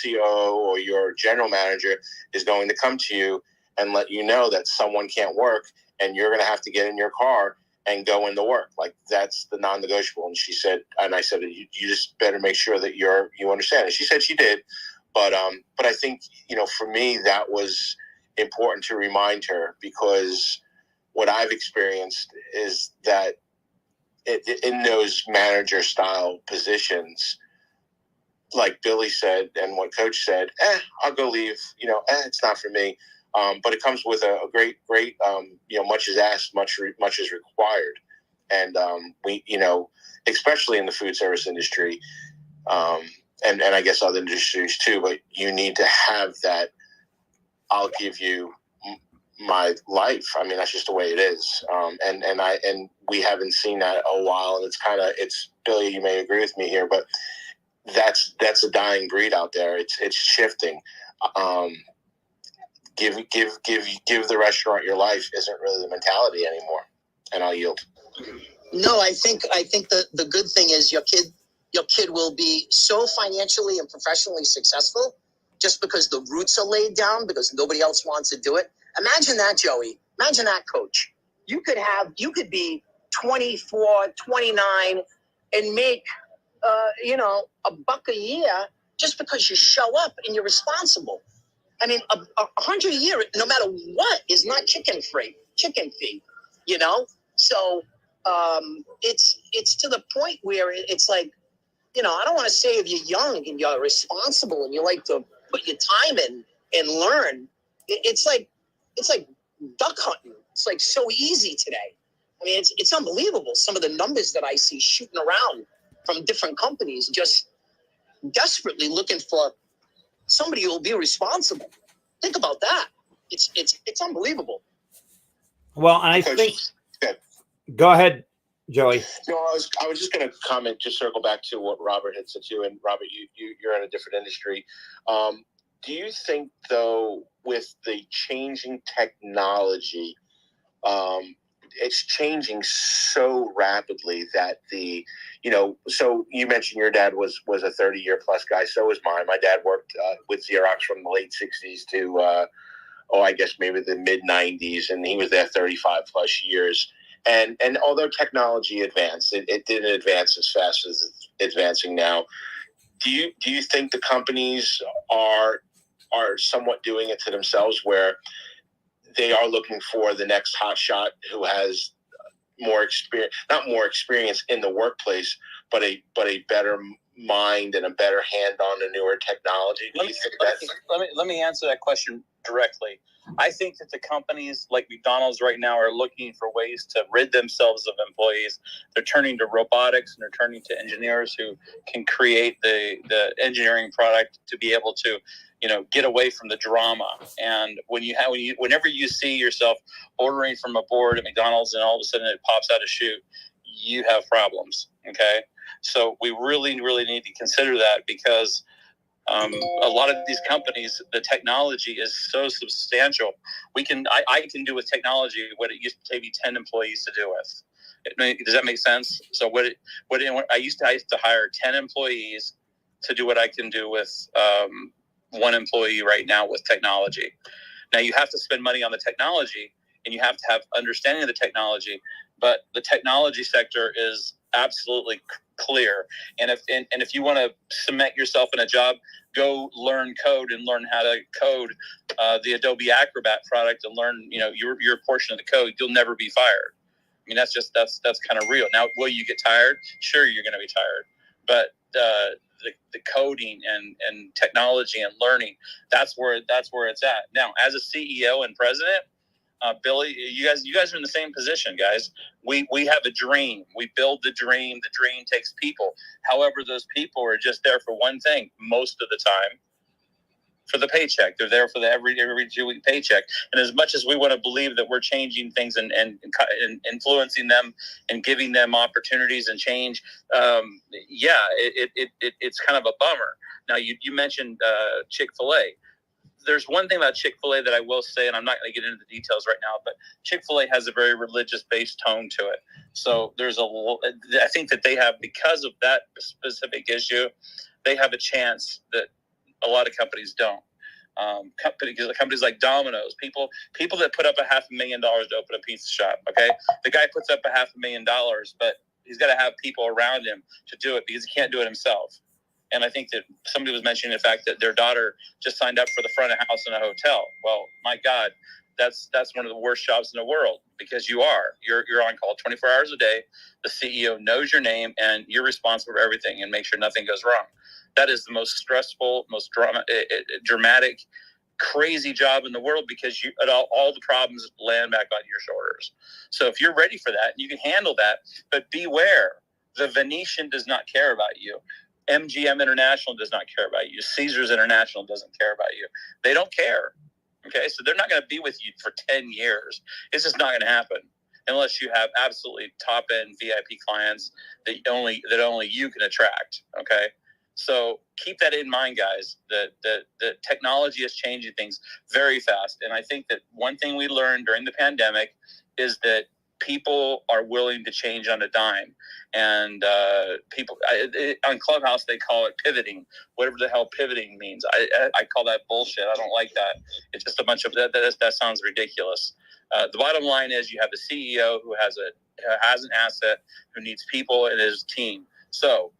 COO or your general manager is going to come to you and let you know that someone can't work, and you're going to have to get in your car and go into work. Like, that's the non-negotiable. And she said, and I said, you just better make sure that you understand. And she said she did, but I think, for me, that was important to remind her, because what I've experienced is that in those manager style positions, like Billy said, and what Coach said, I'll go leave, it's not for me. But it comes with a great, much is asked, much is required. And we, especially in the food service industry, and I guess other industries too, but you need to have that, I'll give you my life. I mean, that's just the way it is. And we haven't seen that a while. And it's Billy, you may agree with me here, but that's a dying breed out there. It's shifting. Give the restaurant your life isn't really the mentality anymore. And I'll yield. No, I think the good thing is your kid will be so financially and professionally successful just because the roots are laid down, because nobody else wants to do it. Imagine that, Joey. Imagine that, Coach. You could be 24, 29 and make $1 a year just because you show up and you're responsible. I mean, $100 a year, no matter what, is not chicken fee. So it's to the point where it's like, I don't want to say if you're young and you're responsible and you like to put your time in and learn. It's like duck hunting. It's like so easy today. I mean, it's unbelievable. Some of the numbers that I see shooting around from different companies, just desperately looking for somebody who will be responsible. Think about that. It's unbelievable. Well, and I think. Go ahead, Joey. No, I was just going to comment, just circle back to what Robert had said too. And Robert, you're in a different industry. Do you think, though, with the changing technology, it's changing so rapidly that so you mentioned your dad was a 30-year plus guy. So was mine. My dad worked with Xerox from the late 60s to, I guess maybe the mid 90s. And he was there 35 plus years. And although technology advanced, it didn't advance as fast as it's advancing now. Do you think the companies are somewhat doing it to themselves, where they are looking for the next hot shot who has not more experience in the workplace, but a better mind and a better hand on the newer technology? Let me answer that question directly. I think that the companies like McDonald's right now are looking for ways to rid themselves of employees. They're turning to robotics and they're turning to engineers who can create the engineering product to be able to, get away from the drama. And whenever you see yourself ordering from a board at McDonald's and all of a sudden it pops out a chute, you have problems. Okay. So we really, really need to consider that, because a lot of these companies, the technology is so substantial. I can do with technology what it used to take me 10 employees to do with. Does that make sense? So I used to hire 10 employees to do what I can do with one employee right now with technology. Now you have to spend money on the technology and you have to have understanding of the technology, but the technology sector is absolutely clear. And if you want to cement yourself in a job, go learn code and learn how to code the Adobe Acrobat product and learn, your portion of the code. You'll never be fired. I mean, that's kind of real. Now, will you get tired? Sure, you're going to be tired, but the coding and technology and learning, that's where it's at. Now, as a CEO and president, Billy, you guys are in the same position, guys. We have a dream. We build the dream. The dream takes people. However, those people are just there for one thing most of the time, for the paycheck. They're there for the every 2-week paycheck. And as much as we want to believe that we're changing things and influencing them and giving them opportunities and change, it's kind of a bummer. Now, you mentioned Chick-fil-A. There's one thing about Chick-fil-A that I will say, and I'm not going to get into the details right now, but Chick-fil-A has a very religious-based tone to it. So I think that they have, because of that specific issue, they have a chance that a lot of companies don't. Companies like Domino's, people that put up $500,000 to open a pizza shop. Okay, the guy puts up $500,000, but he's got to have people around him to do it because he can't do it himself. And I think that somebody was mentioning the fact that their daughter just signed up for the front of house in a hotel. Well, my God, that's one of the worst jobs in the world, because you're on call 24 hours a day. The CEO knows your name and you're responsible for everything and make sure nothing goes wrong. That is the most stressful, most dramatic, crazy job in the world, because all the problems land back on your shoulders. So if you're ready for that, you can handle that, but beware. The Venetian does not care about you. MGM International does not care about you. Caesars International doesn't care about you. They don't care. Okay, so they're not going to be with you for 10 years. It's just not going to happen unless you have absolutely top-end VIP clients that only you can attract. Okay, so keep that in mind, guys. That technology is changing things very fast, and I think that one thing we learned during the pandemic is that people are willing to change on a dime. And people on Clubhouse, they call it pivoting, whatever the hell pivoting means. I call that bullshit. I don't like that. It's just a bunch of that sounds ridiculous. The bottom line is you have a CEO who has an asset, who needs people in his team. So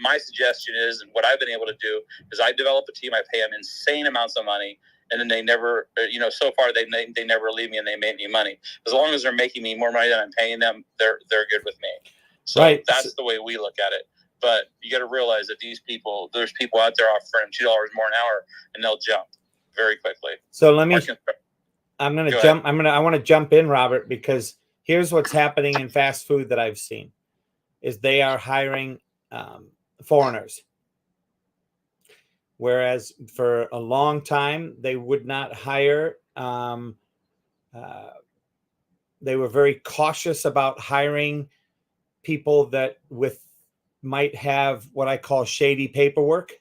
my suggestion is, and what I've been able to do, is I develop a team. I pay them insane amounts of money. And then they never, so far they never leave me and they make me money. As long as they're making me more money than I'm paying them, they're good with me. So right. That's the way we look at it. But you got to realize that there's people out there offering $2 more an hour, and they'll jump very quickly. So I want to jump in, Robert, because here's what's happening in fast food that I've seen is they are hiring foreigners. Whereas for a long time, they would not hire. They were very cautious about hiring people that might have what I call shady paperwork.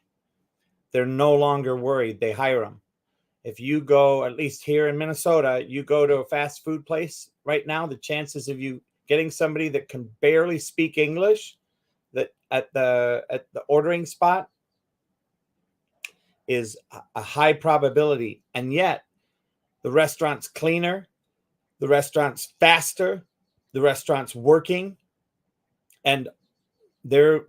They're no longer worried. They hire them. If you go, at least here in Minnesota, you go to a fast food place right now, the chances of you getting somebody that can barely speak English that at the ordering spot is a high probability. And yet the restaurant's cleaner, the restaurant's faster, the restaurant's working, and they're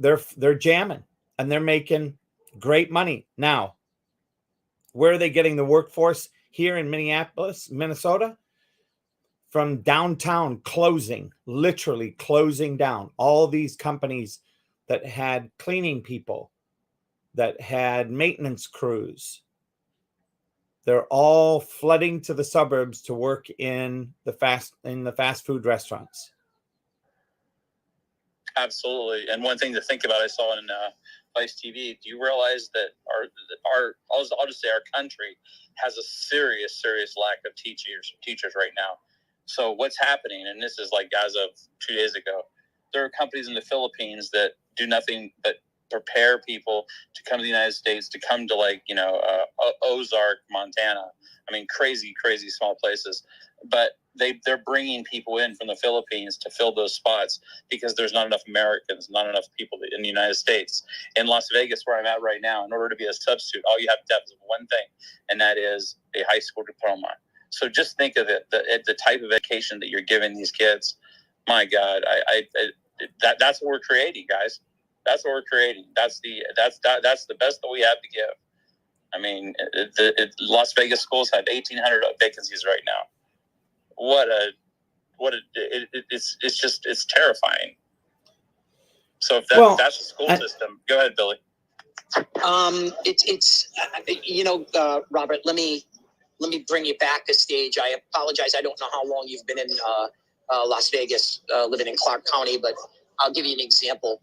jamming and they're making great money. Now, where are they getting the workforce? Here in Minneapolis, Minnesota, from downtown literally closing down. All these companies that had cleaning people, that had maintenance crews, they're all flooding to the suburbs to work in the fast food restaurants. Absolutely. And one thing to think about, I saw in Vice TV, do you realize that I'll just say our country has a serious lack of teachers right now. So what's happening, and this is like as of 2 days ago, there are companies in the Philippines that do nothing but prepare people to come to the United States, to come to Ozark, Montana. I mean, crazy small places. But they're bringing people in from the Philippines to fill those spots because there's not enough Americans, not enough people in the United States. In Las Vegas, where I'm at right now, in order to be a substitute, all you have to have is one thing, and that is a high school diploma. So just think of it, the type of education that you're giving these kids. My God, that's what we're creating, guys. That's what we're creating. That's the best that we have to give. I mean, Las Vegas schools have 1,800 vacancies right now. It's terrifying. So if that's the school system, go ahead, Billy. Robert, let me bring you back a stage. I apologize. I don't know how long you've been in Las Vegas, living in Clark County, but I'll give you an example.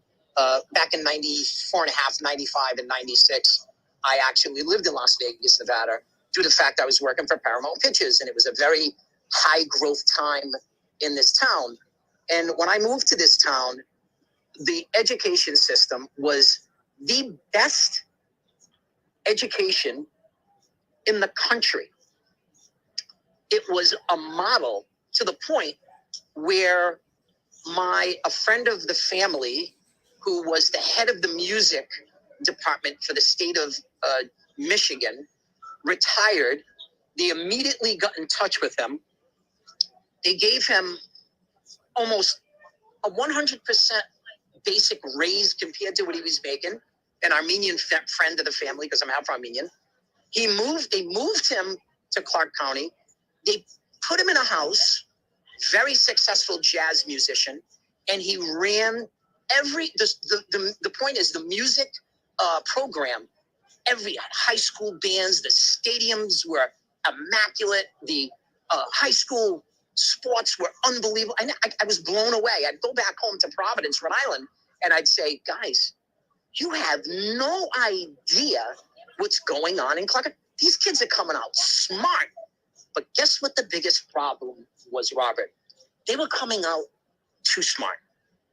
Back in 94 and a half, 95 and 96, I actually lived in Las Vegas, Nevada, due to the fact I was working for Paramount Pictures, and it was a very high growth time in this town. And when I moved to this town, the education system was the best education in the country. It was a model to the point where a friend of the family, who was the head of the music department for the state of Michigan, retired. They immediately got in touch with him. They gave him almost a 100% basic raise compared to what he was making. An Armenian friend of the family, because I'm half Armenian. They moved him to Clark County. They put him in a house, very successful jazz musician, and he ran the point is the music program, every high school bands, the stadiums were immaculate. The high school sports were unbelievable. I was blown away. I'd go back home to Providence, Rhode Island, and I'd say, guys, you have no idea what's going on in Clark. These kids are coming out smart. But guess what the biggest problem was, Robert? They were coming out too smart.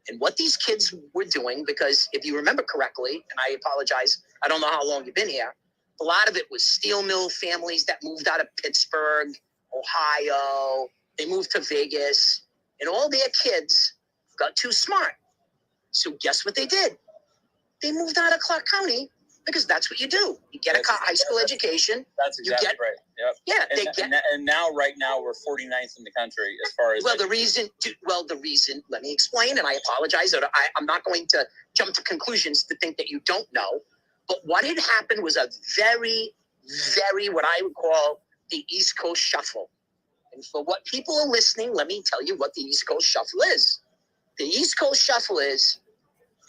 And what these kids were doing, because if you remember correctly, and I apologize, I don't know how long you've been here, a lot of it was steel mill families that moved out of Pittsburgh, Ohio. They moved to Vegas, and all their kids got too smart. So guess what they did? They moved out of Clark County, because that's what you do. You get a high school education. That's exactly right. Yep. Yeah. And now, right now, we're 49th in the country as far as. The reason, let me explain, and I apologize. I'm not going to jump to conclusions to think that you don't know. But what had happened was a very, very, what I would call the East Coast Shuffle. And for what people are listening, let me tell you what the East Coast Shuffle is. The East Coast Shuffle is,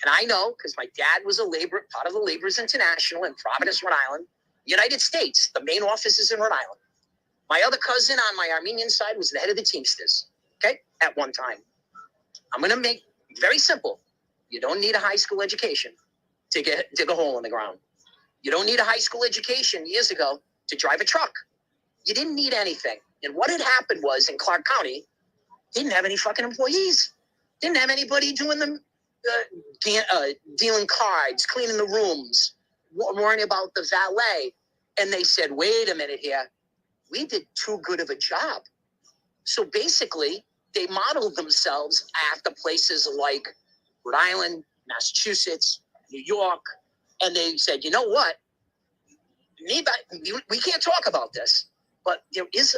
and I know because my dad was part of the Laborers International in Providence, Rhode Island, United States. The main office is in Rhode Island. My other cousin on my Armenian side was the head of the Teamsters, okay, at one time. I'm going to make it very simple. You don't need a high school education to dig a hole in the ground. You don't need a high school education years ago to drive a truck. You didn't need anything. And what had happened was in Clark County, didn't have any fucking employees. Didn't have anybody doing them. Dealing cards, cleaning the rooms, worrying about the valet. And they said, wait a minute here. We did too good of a job. So basically, they modeled themselves after places like Rhode Island, Massachusetts, New York. And they said, you know what? We can't talk about this, but there is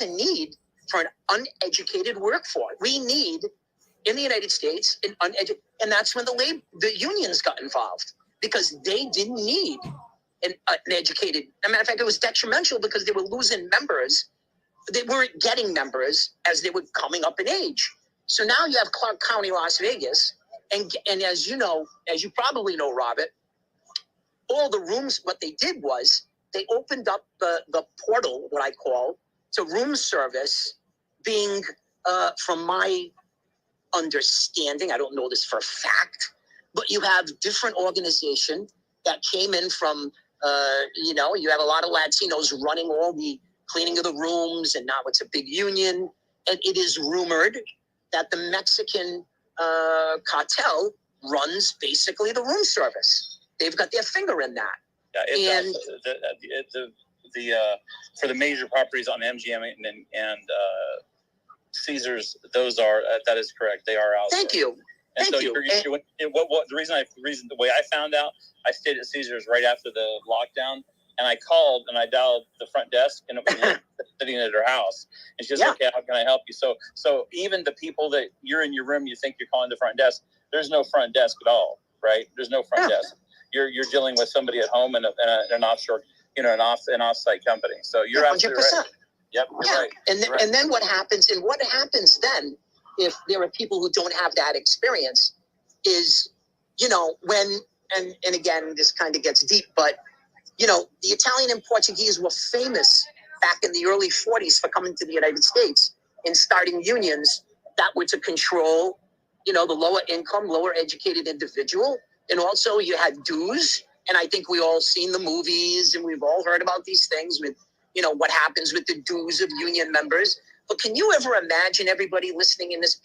a need for an uneducated workforce. We need, in the United States, and that's when the unions got involved, because they didn't need an educated. As a matter of fact, it was detrimental because they were losing members. They weren't getting members as they were coming up in age. So now you have Clark County, Las Vegas, and as you know, as you probably know, Robert, all the rooms. What they did was they opened up the portal, what I call, to room service being, from my understanding, I don't know this for a fact, but you have different organization that came in from, you have a lot of Latinos running all the cleaning of the rooms, and now it's a big union. And it is rumored that the Mexican cartel runs basically the room service. They've got their finger in that. Yeah, and for the major properties on MGM and Caesars, those are that is correct. They are out. Thank you. And Thank so you. the way I found out, I stayed at Caesars right after the lockdown, and I called and I dialed the front desk, and it was sitting at her house, and she says, "Okay, how can I help you?" So even the people that you're in your room, you think you're calling the front desk. There's no front desk at all, right? There's no front desk. You're dealing with somebody at home and an offshore, an offsite company. So you're 100%. absolutely right. Yep, you're right. And then what happens? And what happens then, if there are people who don't have that experience, is, when and again, this kind of gets deep, but the Italian and Portuguese were famous back in the early 40s for coming to the United States and starting unions that were to control, the lower income, lower educated individual. And also you had dues. And I think we all seen the movies and we've all heard about these things with, what happens with the dues of union members. But can you ever imagine, everybody listening in this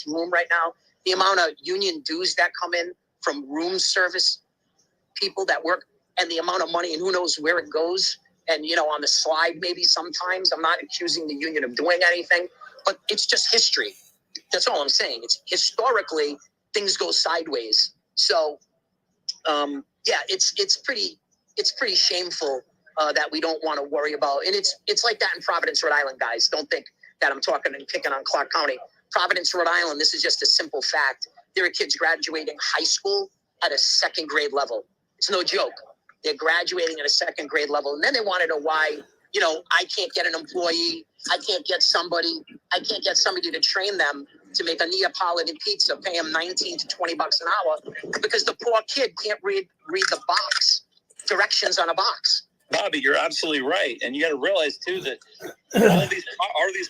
room right now, the amount of union dues that come in from room service people that work, and the amount of money, and who knows where it goes. And, on the slide, maybe sometimes. I'm not accusing the union of doing anything, but it's just history. That's all I'm saying. It's historically, things go sideways. So, it's pretty shameful that we don't want to worry about. And it's like that in Providence, Rhode Island, guys. Don't think that I'm talking and picking on Clark County. Providence, Rhode Island, this is just a simple fact. There are kids graduating high school at a second grade level. It's no joke. They're graduating at a second grade level. And then they want to know why, I can't get an employee. I can't get somebody to train them to make a Neapolitan pizza, pay them $19 to $20 an hour, because the poor kid can't read the box, directions on a box. Bobby, you're absolutely right. And you got to realize, too, that all these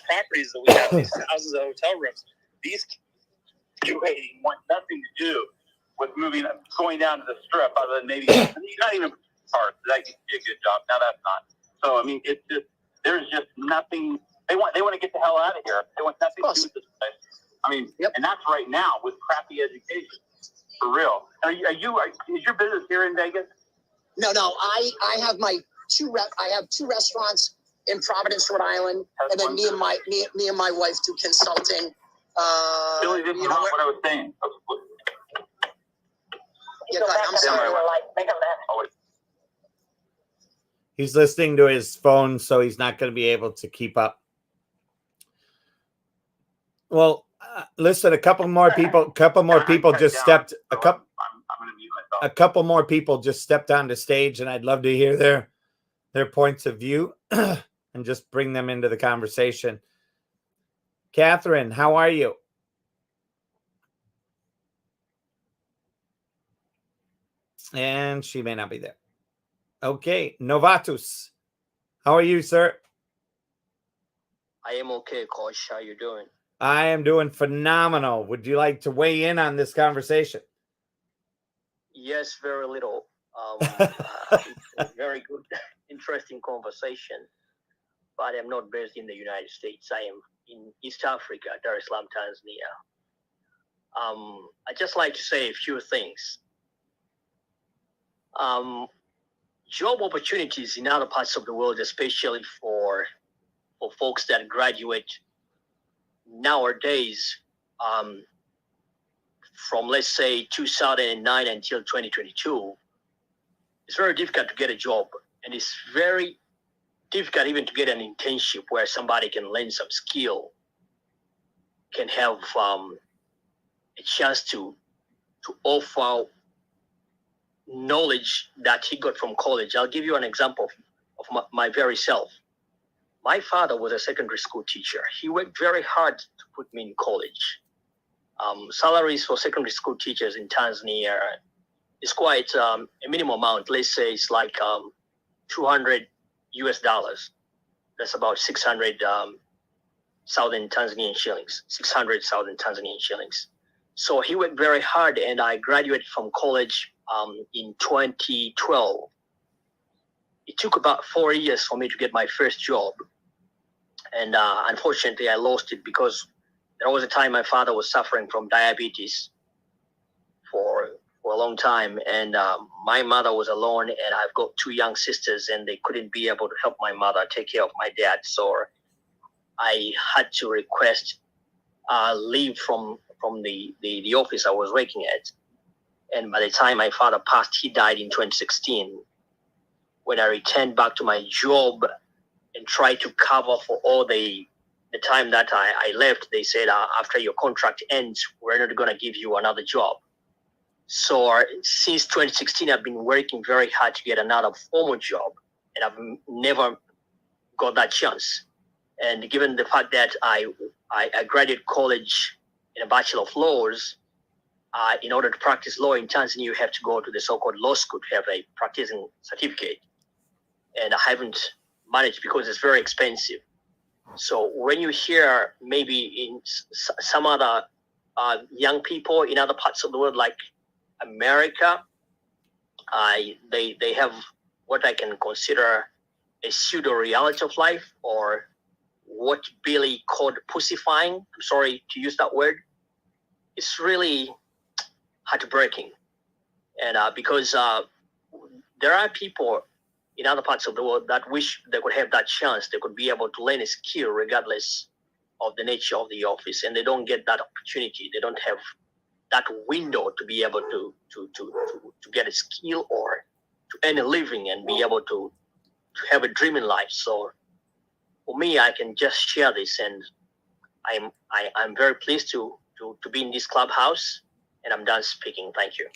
properties that we have, these thousands of hotel rooms, these waiting want nothing to do with going down to the strip, other than maybe not even parts. That could be a good job. Now that's not. So I mean, it's just there's just nothing. They want to get the hell out of here. They want nothing to do with this place. I mean, and that's right now with crappy education, for real. Is your business here in Vegas? No. I have I have two restaurants in Providence, Rhode Island, and then me and my wife do consulting. Billy, this is not what I was saying. Yeah, I'm sorry. He's listening to his phone, so he's not going to be able to keep up. Well, listen, a couple more people just stepped. A couple more people just stepped on the stage, and I'd love to hear their points of view and just bring them into the conversation. Catherine, how are you? And she may not be there. Okay, Novatus, how are you, sir? I am okay, Coach. How you doing? I am doing phenomenal. Would you like to weigh in on this conversation? Yes, very little. It's a very good, interesting conversation. But I'm not based in the United States. I am in East Africa, Dar es Salaam, Tanzania. I'd just like to say a few things. Job opportunities in other parts of the world, especially for folks that graduate nowadays, from let's say 2009 until 2022, it's very difficult to get a job, and it's very difficult even to get an internship where somebody can learn some skill, can have a chance to offer knowledge that he got from college. I'll give you an example of my very self. My father was a secondary school teacher. He worked very hard to put me in college. Salaries for secondary school teachers in Tanzania is quite a minimum amount. Let's say it's like 200 US dollars. That's about 600,000 Tanzanian shillings, 600,000 Tanzanian shillings. So he worked very hard, and I graduated from college in 2012. It took about 4 years for me to get my first job. And unfortunately, I lost it because there was a time my father was suffering from diabetes for a long time. And my mother was alone, and I've got two young sisters, and they couldn't be able to help my mother take care of my dad. So I had to request leave from the office I was working at. And by the time my father passed, he died in 2016. When I returned back to my job and tried to cover for all the time that I left, they said, after your contract ends, we're not going to give you another job. So since 2016, I've been working very hard to get another formal job, and I've never got that chance. And given the fact that I graduated college in a Bachelor of Laws, in order to practice law in Tanzania, you have to go to the so-called law school to have a practicing certificate. And I haven't managed because it's very expensive. So when you hear maybe in some other young people in other parts of the world, like America, they have what I can consider a pseudo-reality of life, or what Billy called pussifying. I'm sorry to use that word. It's really heartbreaking. And because there are people in other parts of the world that wish they could have that chance. They could be able to learn a skill regardless of the nature of the office, and they don't get that opportunity. They don't have that window to be able to get a skill or to earn a living and be able to have a dream in life. So for me, I can just share this, and I'm very pleased to be in this clubhouse, and I'm done speaking. Thank you.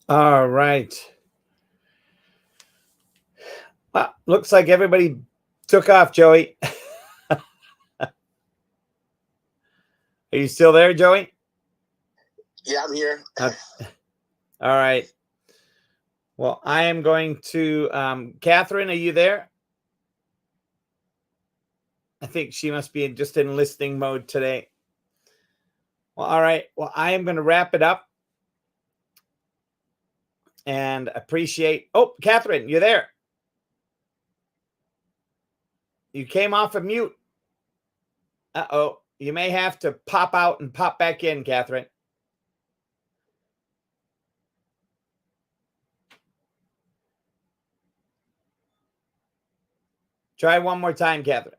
All right. Well, looks like everybody took off, Joey. Are you still there, Joey? Yeah, I'm here. All right. Well, I am going to, Catherine, are you there? I think she must be just in listening mode today. Well, all right. Well, I am going to wrap it up and appreciate. Oh, Catherine, you're there. You came off of mute. Uh-oh. You may have to pop out and pop back in, Catherine. Try one more time, Catherine.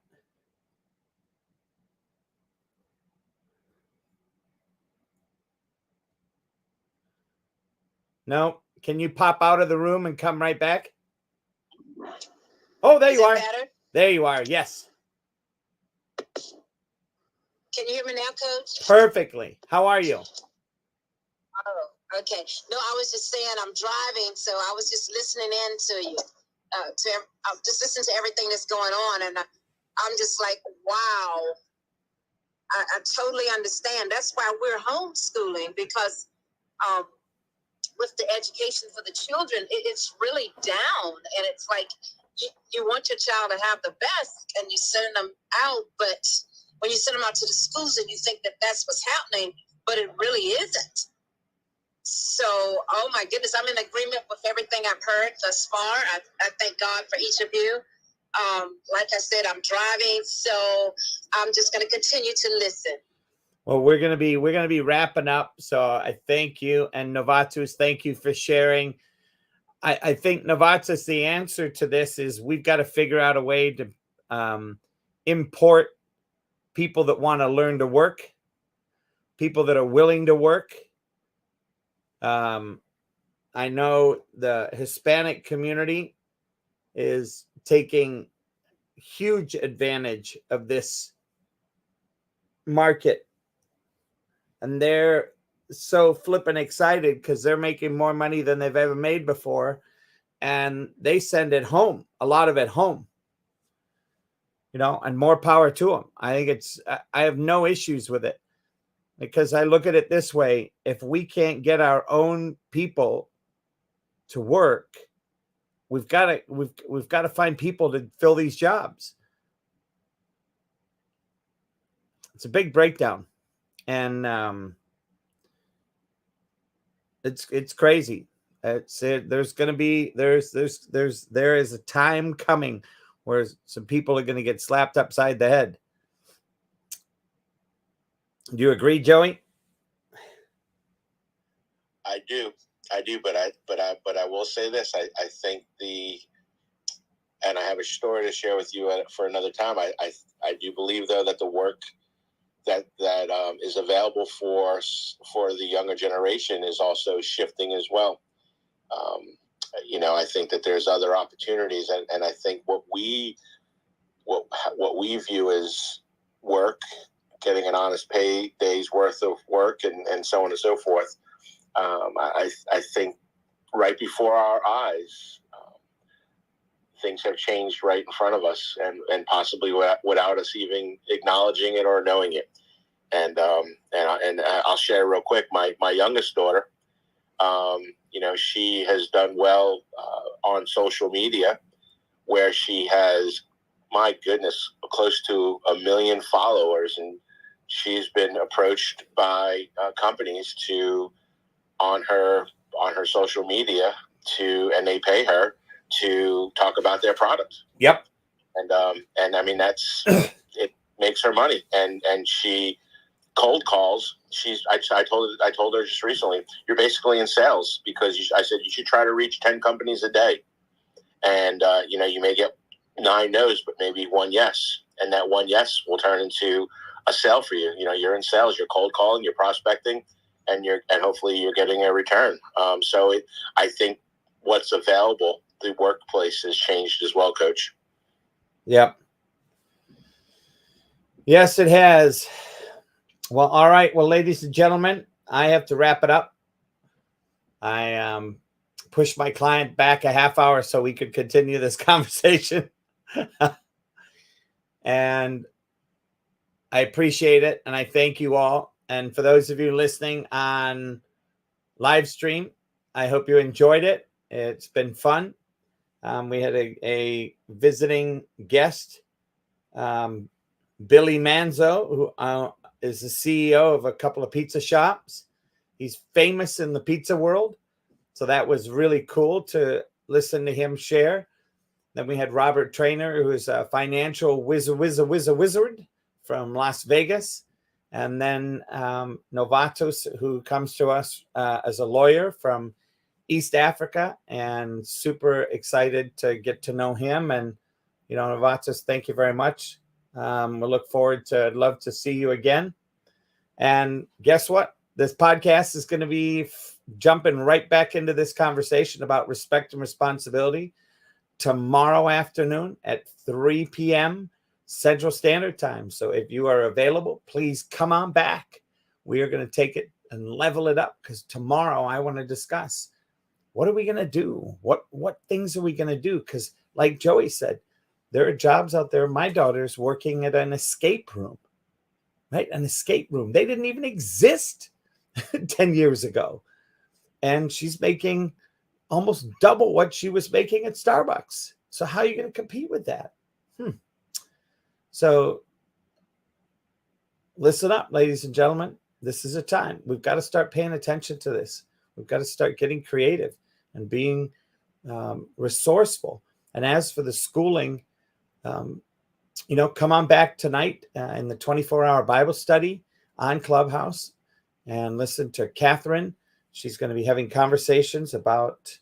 No. Can you pop out of the room and come right back? Oh, there you are. Better? There you are. Yes. Can you hear me now, Coach? Perfectly. How are you? Oh, okay. No, I was just saying I'm driving, so I was just listening in to you. Just listen to everything that's going on, and I'm just like, wow. I totally understand. That's why we're homeschooling, because with the education for the children, it's really down, and it's like you want your child to have the best, and you send them out, but when you send them out to the schools, and you think that that's what's happening, but it really isn't. So, oh my goodness, I'm in agreement with everything I've heard thus far. I thank God for each of you. Like I said, I'm driving, so I'm just going to continue to listen. Well, we're gonna be wrapping up. So I thank you, and Novatus, thank you for sharing. I think, Novatus, the answer to this is we've got to figure out a way to import people that want to learn to work, people that are willing to work. I know the Hispanic community is taking huge advantage of this market, and they're so flippin' excited because they're making more money than they've ever made before, and they send it home, a lot of it home, and more power to them. I think I have no issues with it, because I look at it this way: if we can't get our own people to work, we've got to find people to fill these jobs. It's a big breakdown, and it's crazy. There is a time coming where some people are going to get slapped upside the head. Do you agree, Joey? I do, but I will say this. I think and I have a story to share with you for another time. I do believe, though, that the work that is available for the younger generation is also shifting as well. I think that there's other opportunities, and I think what we view as work, getting an honest pay day's worth of work, and so on and so forth. I think right before our eyes, things have changed right in front of us, and possibly without us even acknowledging it or knowing it. And I'll share real quick. My youngest daughter, she has done well on social media, where she has, my goodness, close to 1 million followers, and she's been approached by companies on her social media and they pay her to talk about their product. Yep. And I mean, that's it makes her money, and she cold calls. I told her just recently, you're basically in sales, because I said you should try to reach 10 companies a day, and you may get 9 no's, but maybe 1 yes, and that 1 yes will turn into a sale for you. You're in sales, you're cold calling, you're prospecting, and hopefully you're getting a return. I think what's available, the workplace has changed as well, Coach. Yep. Yes, it has. Well, all right. Well, ladies and gentlemen, I have to wrap it up. I pushed my client back a half hour so we could continue this conversation. And I appreciate it. And I thank you all. And for those of you listening on live stream, I hope you enjoyed it. It's been fun. We had a visiting guest, Billy Manzo, who is the CEO of a couple of pizza shops. He's famous in the pizza world. So that was really cool to listen to him share. Then we had Robert Trainer, who is a financial wizard from Las Vegas. And then Novatos, who comes to us as a lawyer from East Africa, and super excited to get to know him. And, Novatos, thank you very much. We look forward to, I'd love to see you again. And guess what? This podcast is going to be jumping right back into this conversation about respect and responsibility tomorrow afternoon at 3 p.m. Central Standard Time. So if you are available, please come on back. We are going to take it and level it up, because tomorrow I want to discuss, what are we going to do? What things are we going to do? Because like Joey said, there are jobs out there. My daughter's working at an escape room, right? An escape room. They didn't even exist 10 years ago. And she's making almost double what she was making at Starbucks. So how are you going to compete with that? So listen up, ladies and gentlemen. This is a time. We've got to start paying attention to this. We've got to start getting creative and being resourceful. And as for the schooling, come on back tonight in the 24-hour Bible study on Clubhouse and listen to Catherine. She's going to be having conversations about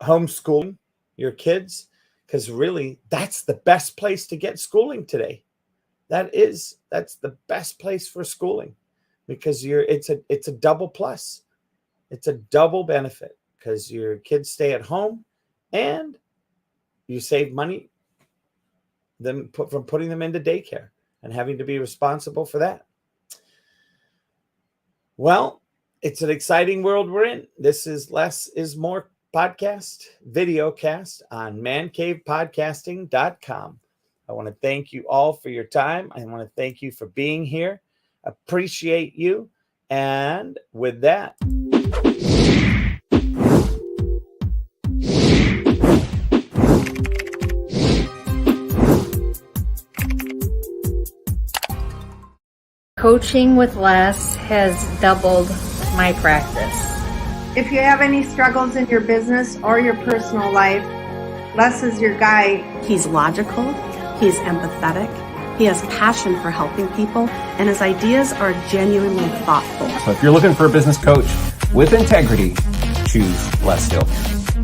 homeschooling your kids, because really that's the best place to get schooling today. That's the best place for schooling, because it's a double plus. It's a double benefit, because your kids stay at home and you save money from putting them into daycare and having to be responsible for that. Well, it's an exciting world we're in. This is Less is More podcast, video cast on mancavepodcasting.com. I want to thank you all for your time. I want to thank you for being here. Appreciate you. And with that, Coaching with Les has doubled my practice. If you have any struggles in your business or your personal life, Les is your guy. He's logical, he's empathetic, he has passion for helping people, and his ideas are genuinely thoughtful. So if you're looking for a business coach with integrity, choose Les Hill.